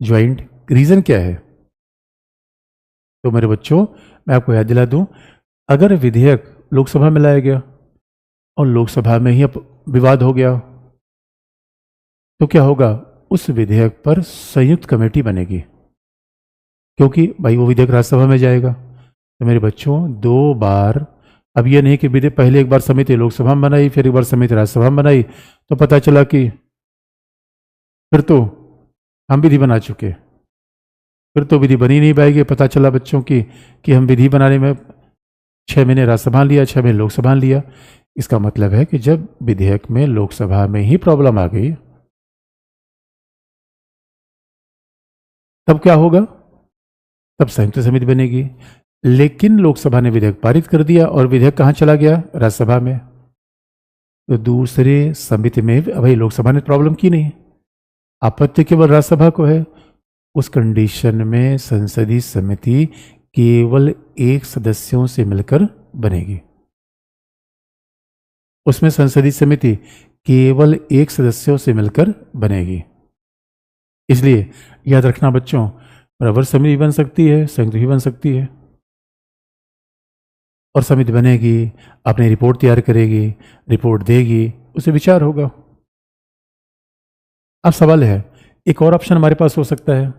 ज्वाइंट, रीजन क्या है? तो मेरे बच्चों, मैं आपको याद दिला दूं, अगर विधेयक लोकसभा में लाया गया और लोकसभा में ही अब विवाद हो गया तो क्या होगा? उस विधेयक पर संयुक्त कमेटी बनेगी, क्योंकि भाई वो विधेयक राज्यसभा में जाएगा। तो मेरे बच्चों, दो बार, अब ये नहीं कि विधेयक पहले एक बार समिति लोकसभा में बनाई फिर एक बार समिति राज्यसभा में बनाई तो पता चला कि फिर तो हम विधि बना चुके, फिर तो विधि बनी नहीं पाएगी। पता चला बच्चों कि हम विधि बनाने में 6 महीने राज्यसभा लिया, 6 महीने लोकसभा लिया। इसका मतलब है कि जब विधेयक में लोकसभा में ही प्रॉब्लम आ गई तब क्या होगा? तब संयुक्त समिति बनेगी। लेकिन लोकसभा ने विधेयक पारित कर दिया और विधेयक कहाँ चला गया? राज्यसभा में। तो दूसरे समिति में भाई लोकसभा ने प्रॉब्लम की नहीं, आपत्ति केवल राज्यसभा को है। उस कंडीशन में संसदीय समिति केवल एक सदस्यों से मिलकर बनेगी। उसमें संसदीय समिति केवल एक सदस्यों से मिलकर बनेगी। इसलिए याद रखना बच्चों, प्रवर समिति बन सकती है, संयुक्त भी बन सकती है। और समिति बनेगी, अपनी रिपोर्ट तैयार करेगी, रिपोर्ट देगी, उसे विचार होगा। अब सवाल है, एक और ऑप्शन हमारे पास हो सकता है।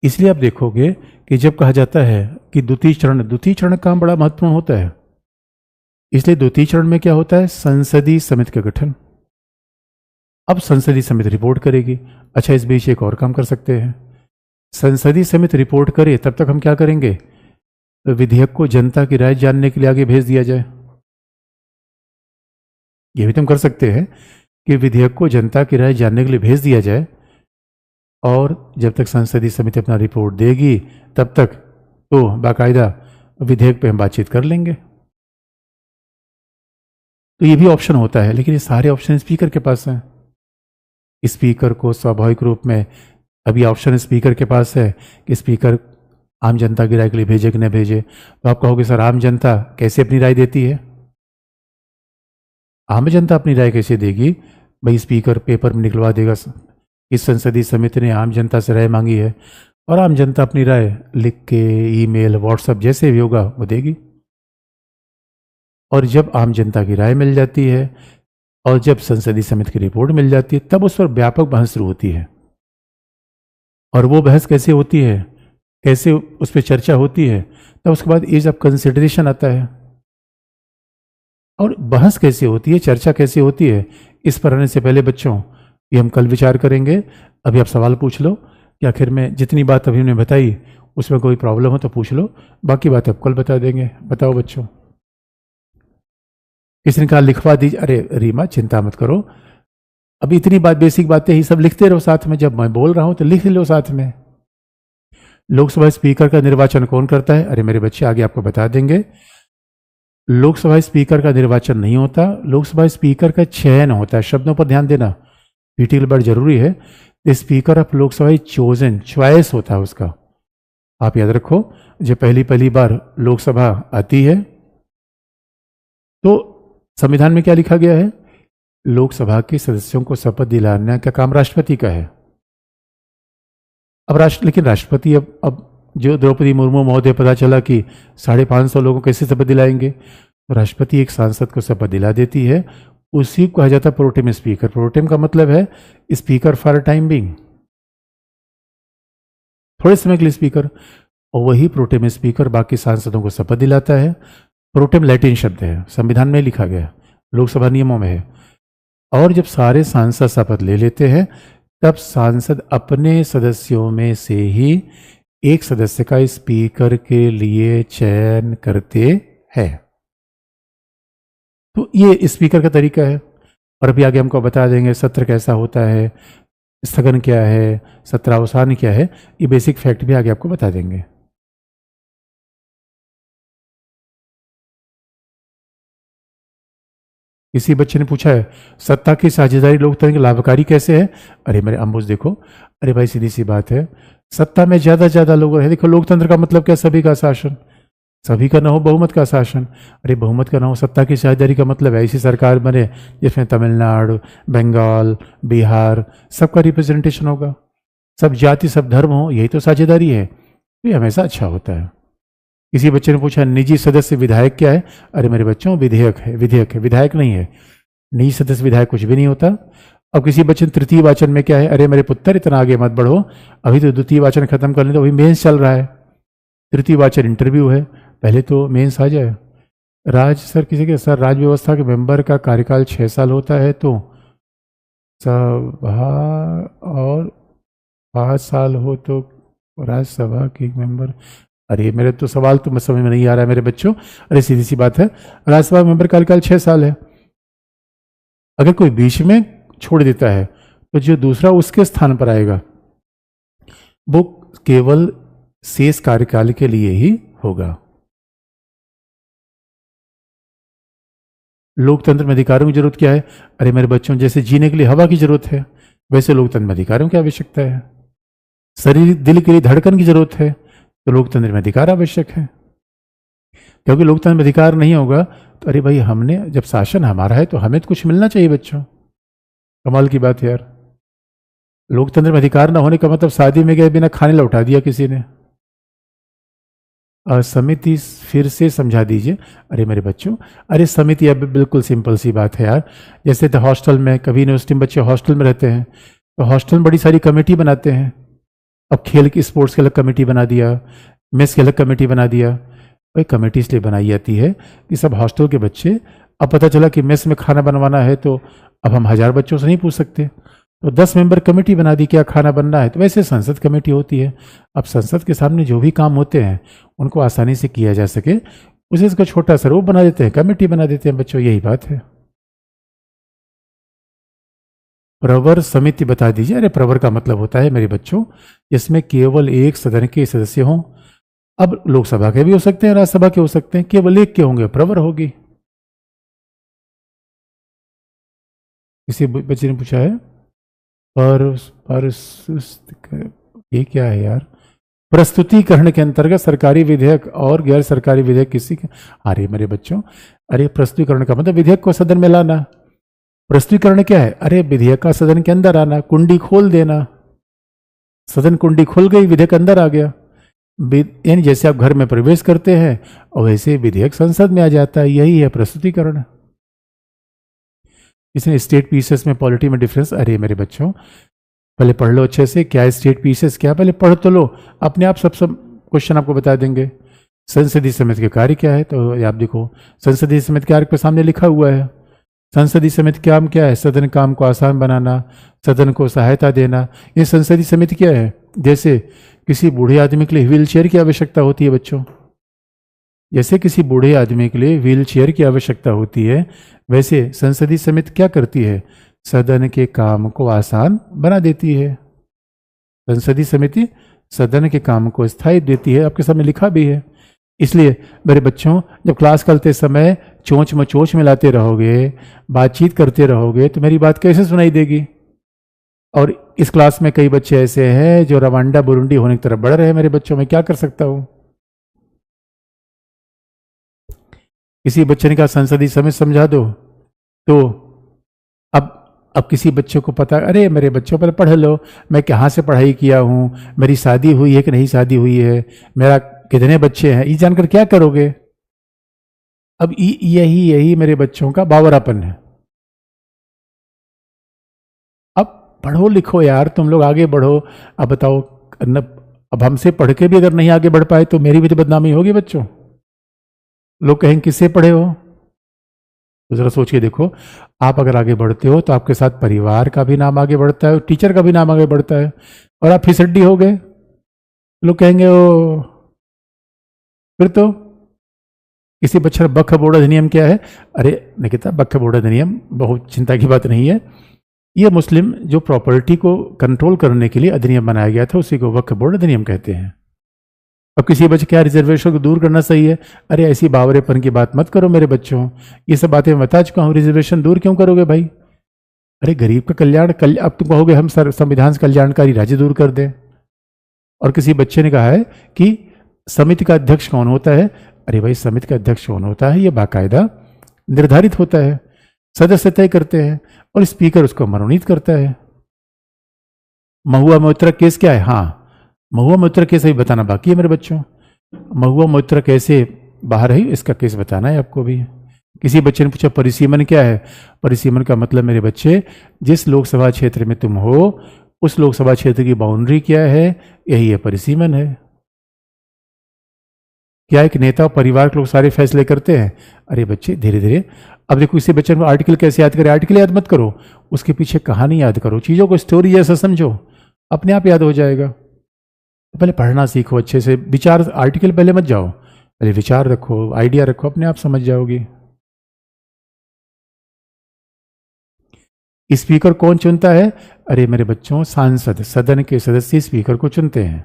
इसलिए आप देखोगे कि जब कहा जाता है कि द्वितीय चरण का काम बड़ा महत्वपूर्ण होता है। इसलिए द्वितीय चरण में क्या होता है? संसदीय समिति का गठन। अब संसदीय समिति रिपोर्ट करेगी। अच्छा, इस बीच एक और काम कर सकते हैं। संसदीय समिति रिपोर्ट करे तब तक हम क्या करेंगे? विधेयक को जनता की राय जानने के लिए आगे भेज दिया जाए। यह भी तुम कर सकते हैं कि विधेयक को जनता की राय जानने के लिए भेज दिया जाए और जब तक संसदीय समिति अपना रिपोर्ट देगी तब तक तो बाकायदा विधेयक पे हम बातचीत कर लेंगे। तो ये भी ऑप्शन होता है, लेकिन ये सारे ऑप्शन स्पीकर के पास हैं। स्पीकर को स्वाभाविक रूप में अभी ऑप्शन स्पीकर के पास है कि स्पीकर आम जनता की राय के लिए भेजे कि न भेजे। तो आप कहोगे सर आम जनता कैसे अपनी राय देती है? आम जनता अपनी राय कैसे देगी? भाई स्पीकर पेपर में निकलवा देगा इस संसदीय समिति ने आम जनता से राय मांगी है और आम जनता अपनी राय लिख के, ईमेल, व्हाट्सएप जैसे भी होगा वो देगी। और जब आम जनता की राय मिल जाती है और जब संसदीय समिति की रिपोर्ट मिल जाती है तब उस पर व्यापक बहस शुरू होती है। और वो बहस कैसे होती है? कैसे उस पर चर्चा होती है, तब उसके बाद एज ऑफ कंसिडरेशन आता है। और बहस कैसे होती है, चर्चा कैसे होती है, इस पर आने से पहले बच्चों ये हम कल विचार करेंगे। अभी आप सवाल पूछ लो कि आखिर में जितनी बात अभी हमने बताई उसमें कोई प्रॉब्लम हो तो पूछ लो, बाकी बात आप कल बता देंगे। बताओ बच्चों। किसी ने कहा लिखवा दीजिए। अरे रीमा चिंता मत करो, अब इतनी बात बेसिक बातें ही सब लिखते रहो साथ में, जब मैं बोल रहा हूं तो लिख लो साथ में। लोकसभा स्पीकर का निर्वाचन कौन करता है? अरे मेरे बच्चे आगे आपको बता देंगे। लोकसभा स्पीकर का निर्वाचन नहीं होता, लोकसभा स्पीकर का चयन होता है। शब्दों पर ध्यान देना, पीटीएल बड़ा जरूरी है। Speaker of Lok Sabha chosen, choice होता है उसका। आप याद रखो, जब पहली बार लोकसभा आती है तो संविधान में क्या लिखा गया है? लोकसभा के सदस्यों को शपथ दिलाने का काम राष्ट्रपति का है। अब लेकिन राष्ट्रपति अब जो द्रौपदी मुर्मू महोदय पता चला कि 550 लोगों को कैसे शपथ दिलाएंगे, तो राष्ट्रपति एक सांसद को शपथ दिला देती है। उसी को कहा जाता है प्रोटेम स्पीकर। प्रोटेम का मतलब है स्पीकर फॉर टाइम बिंग, थोड़े समय के लिए स्पीकर। और वही प्रोटेम स्पीकर बाकी सांसदों को शपथ दिलाता है। प्रोटेम लैटिन शब्द है, संविधान में लिखा गया, लोकसभा नियमों में है। और जब सारे सांसद शपथ ले लेते हैं तब सांसद अपने सदस्यों में से ही एक सदस्य का स्पीकर के लिए चयन करते हैं। तो ये स्पीकर का तरीका है। और अभी आगे हमको बता देंगे सत्र कैसा होता है, स्थगन क्या है, सत्रावसान क्या है, ये बेसिक फैक्ट भी आगे आपको बता देंगे। किसी बच्चे ने पूछा है सत्ता की साझेदारी लोकतंत्र के लाभकारी कैसे है? अरे मेरे अम्बुज देखो, अरे भाई सीधी सी बात है, सत्ता में ज्यादा लोग रहे। देखो लोकतंत्र का मतलब क्या? सभी का शासन, सभी का ना हो बहुमत का शासन। अरे बहुमत का ना हो, सत्ता की साझेदारी का मतलब ऐसी सरकार बने जिसमें तमिलनाडु, बंगाल, बिहार सबका रिप्रेजेंटेशन होगा, सब जाति सब धर्म हो, यही तो साझेदारी है। ये हमेशा अच्छा होता है। किसी बच्चे ने पूछा निजी सदस्य विधायक क्या है? अरे मेरे बच्चों विधेयक है, विधेयक है, विधायक नहीं है। निजी सदस्य विधायक कुछ भी नहीं होता। अब किसी बच्चे ने तृतीय वाचन में क्या है? अरे मेरे पुत्र इतना आगे मत बढ़ो, अभी तो द्वितीय वाचन खत्म कर लेते, अभी मेंस चल रहा है, तृतीय वाचन इंटरव्यू है, पहले तो मेंस आ जाए। सर किसी के सर राज्य व्यवस्था के मेंबर का कार्यकाल 6 साल होता है, तो सभा और 5 साल हो तो राज्यसभा के मेंबर। अरे मेरे तो सवाल तो समझ में नहीं आ रहा है मेरे बच्चों। अरे सीधी सी बात है, राज्यसभा मेंबर कार्यकाल 6 साल है। अगर कोई बीच में छोड़ देता है तो जो दूसरा उसके स्थान पर आएगा वो केवल शेष कार्यकाल के लिए ही होगा। लोकतंत्र में अधिकारों की जरूरत क्या है? अरे मेरे बच्चों, जैसे जीने के लिए हवा की जरूरत है, वैसे लोकतंत्र में अधिकारों की आवश्यकता है। शरीर दिल के लिए धड़कन की जरूरत है, तो लोकतंत्र में अधिकार आवश्यक है। क्योंकि लोकतंत्र में अधिकार नहीं होगा तो अरे भाई, हमने जब शासन हमारा है तो हमें तो कुछ मिलना चाहिए बच्चों। कमाल की बात है यार। लोकतंत्र में अधिकार ना होने का मतलब शादी में गए बिना खाने लौटा दिया किसी ने। समिति फिर से समझा दीजिए। अरे मेरे बच्चों, अरे समिति अब बिल्कुल सिंपल सी बात है यार। जैसे तो हॉस्टल में, कभी यूनिवर्सिटी में बच्चे हॉस्टल में रहते हैं तो हॉस्टल में बड़ी सारी कमेटी बनाते हैं। अब खेल की स्पोर्ट्स की अलग कमेटी बना दिया, मेस की अलग कमेटी बना दिया। भाई कमेटी इसलिए बनाई जाती है कि सब हॉस्टल के बच्चे, अब पता चला कि मेस में खाना बनवाना है तो अब हम 1000 बच्चों से नहीं पूछ सकते, तो 10 मेंबर कमेटी बना दी क्या खाना बनना है। तो वैसे संसद कमेटी होती है। अब संसद के सामने जो भी काम होते हैं उनको आसानी से किया जा सके, उसे इसका छोटा सा रूप बना देते हैं, कमेटी बना देते हैं बच्चों, यही बात है। प्रवर समिति बता दीजिए। अरे प्रवर का मतलब होता है मेरे बच्चों जिसमें केवल एक सदन के सदस्य हों। अब लोकसभा के भी हो सकते हैं, राज्यसभा के हो सकते हैं, केवल एक के होंगे, प्रवर होगी। किसी बच्चे ने पूछा है पर ये क्या है यार? प्रस्तुतिकरण के अंतर्गत सरकारी विधेयक और गैर सरकारी विधेयक किसी के। अरे मेरे बच्चों, अरे प्रस्तुतिकरण का मतलब विधेयक को सदन में लाना। प्रस्तुतिकरण क्या है? अरे विधेयक का सदन के अंदर आना, कुंडी खोल देना। सदन कुंडी खुल गई, विधेयक अंदर आ गया। यानी जैसे आप घर में प्रवेश करते हैं और वैसे विधेयक संसद में आ जाता है, यही है प्रस्तुतिकरण। इसने स्टेट पीसेस में पॉलिटी में डिफरेंस। अरे मेरे बच्चों, पहले पढ़ लो अच्छे से, क्या है स्टेट पीसेस, क्या पहले पढ़ तो लो, अपने आप सब क्वेश्चन आपको बता देंगे। संसदीय समिति के कार्य क्या है, तो ये आप देखो संसदीय समिति के कार्य के सामने लिखा हुआ है। संसदीय समिति का काम क्या है? सदन काम को आसान बनाना, सदन को सहायता देना। ये संसदीय समिति क्या है? जैसे किसी बूढ़े आदमी के लिए व्हील चेयर की आवश्यकता होती है बच्चों, जैसे किसी बूढ़े आदमी के लिए व्हील चेयर की आवश्यकता होती है, वैसे संसदीय समिति क्या करती है? सदन के काम को आसान बना देती है। संसदीय समिति सदन के काम को स्थायी देती है, आपके सामने लिखा भी है। इसलिए मेरे बच्चों, जब क्लास करते समय चोंच मचोच मिलाते रहोगे, बातचीत करते रहोगे, तो मेरी बात कैसे सुनाई देगी? और इस क्लास में कई बच्चे ऐसे हैं जो रवांडा बुरुंडी होने की तरफ बढ़ रहे हैं। मेरे बच्चों में क्या कर सकता हूं? किसी बच्चे ने कहा संसदीय समिति समझा दो, तो अब किसी बच्चे को पता, अरे मेरे बच्चों पहले पढ़ लो, मैं कहाँ से पढ़ाई किया हूँ, मेरी शादी हुई है कि नहीं शादी हुई है, मेरा कितने बच्चे हैं, ये जानकर क्या करोगे? अब यही मेरे बच्चों का बावरापन है। अब पढ़ो लिखो यार, तुम लोग आगे बढ़ो। अब बताओ, अब हमसे पढ़ के भी अगर नहीं आगे बढ़ पाए तो मेरी भी तो बदनामी होगी बच्चों। लोग कहेंगे किससे पढ़े हो? तो जरा सोच के देखो, आप अगर आगे बढ़ते हो तो आपके साथ परिवार का भी नाम आगे बढ़ता है, टीचर का भी नाम आगे बढ़ता है, और आप फिसड्डी हो गए, लोग कहेंगे ओ, फिर तो किसी बच्चे बख बोर्ड अधिनियम क्या है? अरे निकिता, बख बोर्ड अधिनियम बहुत चिंता की बात नहीं है। ये मुस्लिम जो प्रॉपर्टी को कंट्रोल करने के लिए अधिनियम बनाया गया था, उसी को वक्फ बोर्ड अधिनियम कहते हैं। अब किसी बच्चे क्या रिजर्वेशन को दूर करना सही है? अरे ऐसी बावरेपन की बात मत करो मेरे बच्चों, ये सब बातें मैं बता चुका हूँ। रिजर्वेशन दूर क्यों करोगे भाई? अरे गरीब का कल्याण, अब तुम कहोगे हम संविधान से कल्याणकारी राज्य दूर कर दें। और किसी बच्चे ने कहा है कि समिति का अध्यक्ष कौन होता है? अरे भाई, समिति का अध्यक्ष कौन होता है ये बाकायदा निर्धारित होता है, सदस्य तय करते हैं और स्पीकर उसको मनोनीत करता है। महुआ मोइत्रा केस क्या है? हाँ, महुआ मोइत्रा केस अभी बताना बाकी है मेरे बच्चों। महुआ मोइत्रा कैसे बाहर है, इसका केस बताना है आपको भी। किसी बच्चे ने पूछा परिसीमन क्या है? परिसीमन का मतलब मेरे बच्चे, जिस लोकसभा क्षेत्र में तुम हो उस लोकसभा क्षेत्र की बाउंड्री क्या है, यही है परिसीमन है। क्या एक नेता और परिवार के लोग सारे फैसले करते हैं? अरे बच्चे धीरे धीरे, अब देखो किसी बच्चे को आर्टिकल कैसे याद करें? आर्टिकल याद मत करो, उसके पीछे कहानी याद करो, चीज़ों को स्टोरी जैसा समझो, अपने आप याद हो जाएगा। तो पहले पढ़ना सीखो अच्छे से, विचार, आर्टिकल पहले मत जाओ, पहले विचार रखो, आइडिया रखो, अपने आप समझ जाओगी। स्पीकर कौन चुनता है? अरे मेरे बच्चों, सांसद, सदन के सदस्य स्पीकर को चुनते हैं।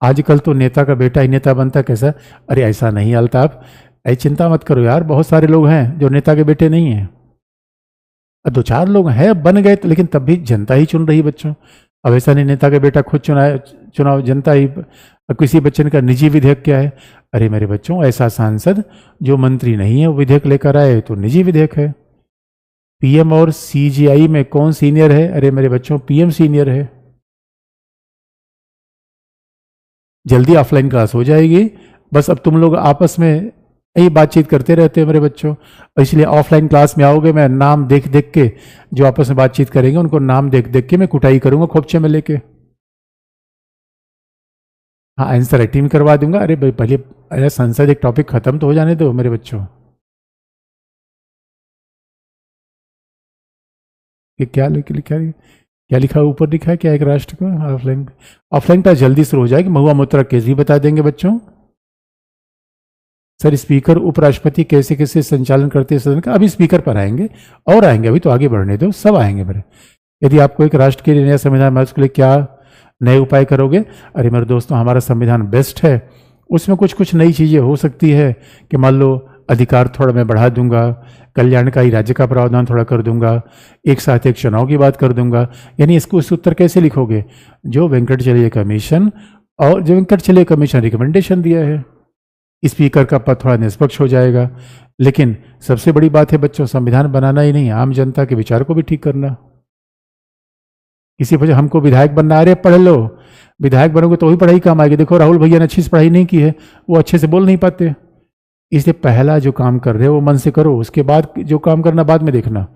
आजकल तो नेता का बेटा ही नेता बनता, कैसा? अरे ऐसा नहीं अल्ताफ, ऐसी चिंता मत करो यार, बहुत सारे लोग हैं जो नेता के बेटे नहीं हैं। दो चार लोग हैं बन गए, लेकिन तब भी जनता ही चुन रही बच्चों। अब ऐसा नहीं नेता के बेटा खुद चुनाव जनता ही। अब किसी बच्चे ने कहा निजी विधेयक क्या है? अरे मेरे बच्चों, ऐसा सांसद जो मंत्री नहीं है वो विधेयक लेकर आए तो निजी विधेयक है। पीएम और सीजीआई में कौन सीनियर है? अरे मेरे बच्चों, पीएम सीनियर है। जल्दी ऑफलाइन क्लास हो जाएगी, बस अब तुम लोग आपस में यही बातचीत करते रहते हैं मेरे बच्चों, इसलिए ऑफलाइन क्लास में आओगे, मैं नाम देख देख के जो आपस में बातचीत करेंगे उनको नाम देख देख के मैं कुटाई करूंगा खोपचे में लेके। हाँ, आंसर राइटिंग में करवा दूंगा। अरे भाई पहले, अरे संसद एक टॉपिक खत्म तो हो जाने दो मेरे बच्चों। ये क्या लिखा है? क्या लिखा ऊपर लिखा है क्या? एक राष्ट्र को ऑफलाइन, ऑफलाइन क्लास जल्दी शुरू हो जाएगी। महुआ मोइत्रा केस भी बता देंगे बच्चों। सर स्पीकर उपराष्ट्रपति कैसे कैसे संचालन करते हैं सदन का? अभी स्पीकर पर आएंगे और आएंगे, अभी तो आगे बढ़ने दो, सब आएंगे मेरे। यदि आपको एक राष्ट्र के लिए नया संविधान बनाए, उसके लिए क्या नए उपाय करोगे? अरे मेरे दोस्तों, हमारा संविधान बेस्ट है, उसमें कुछ कुछ नई चीज़ें हो सकती है कि मान लो अधिकार थोड़ा मैं बढ़ा दूंगा, कल्याणकारी राज्य का प्रावधान थोड़ा कर दूंगा, एक साथ एक चुनाव की बात कर दूंगा। यानी इसको इस उत्तर कैसे लिखोगे? जो वेंकटचलैया कमीशन और जो वेंकटचलैया कमीशन रिकमेंडेशन दिया है, स्पीकर का पद थोड़ा निष्पक्ष हो जाएगा। लेकिन सबसे बड़ी बात है बच्चों, संविधान बनाना ही नहीं, आम जनता के विचार को भी ठीक करना। किसी वजह हमको विधायक बनना, अरे पढ़ लो, विधायक बनोगे तो ही पढ़ाई काम आएगी। देखो राहुल भैया ने अच्छी से पढ़ाई नहीं की है, वो अच्छे से बोल नहीं पाते। इसलिए पहला जो काम कर रहे हो वो मन से करो, उसके बाद जो काम करना बाद में देखना।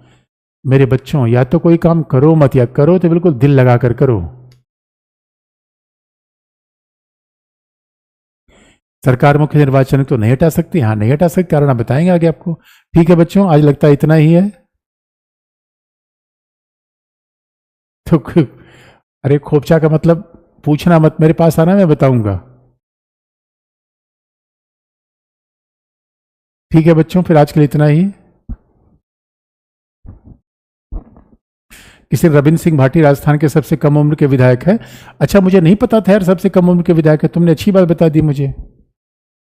मेरे बच्चों, या तो कोई काम करो मत, या करो तो बिल्कुल दिल लगा कर करो। सरकार मुख्य निर्वाचन तो नहीं हटा सकती, हाँ नहीं हटा सकती, कारण आप बताएंगे आगे आपको। ठीक है बच्चों, आज लगता है इतना ही है। तो अरे खोपचा का मतलब पूछना मत, मेरे पास आना, मैं बताऊंगा। ठीक है बच्चों, फिर आज के लिए इतना ही। किसी रविंद्र सिंह भाटी राजस्थान के सबसे कम उम्र के विधायक है। अच्छा, मुझे नहीं पता था यार सबसे कम उम्र के विधायक है, तुमने अच्छी बात बता दी मुझे।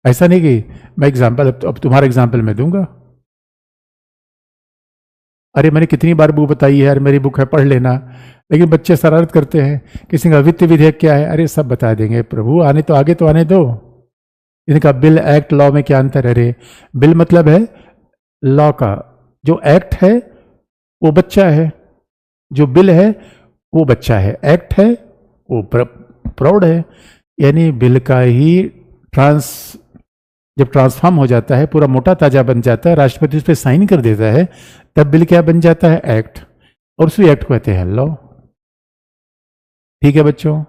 ऐसा नहीं कि मैं एग्जाम्पल, अब तुम्हारा एग्जाम्पल मैं दूंगा। अरे मैंने कितनी बार बुक बताई है यार, मेरी बुक है, पढ़ लेना। लेकिन बच्चे शरारत करते हैं, किसी का वित्त विधेयक क्या है, अरे सब बता देंगे प्रभु, आने तो आगे तो आने दो। इनका बिल एक्ट लॉ में क्या अंतर है? अरे बिल मतलब है लॉ का, जो एक्ट है वो बच्चा है, जो बिल है वो बच्चा है, एक्ट है वो प्रौढ़ है। यानी बिल का ही जब ट्रांसफॉर्म हो जाता है, पूरा मोटा ताजा बन जाता है, राष्ट्रपति उस पर साइन कर देता है, तब बिल क्या बन जाता है? एक्ट। और उसी एक्ट को कहते हैं लॉ। ठीक है बच्चों।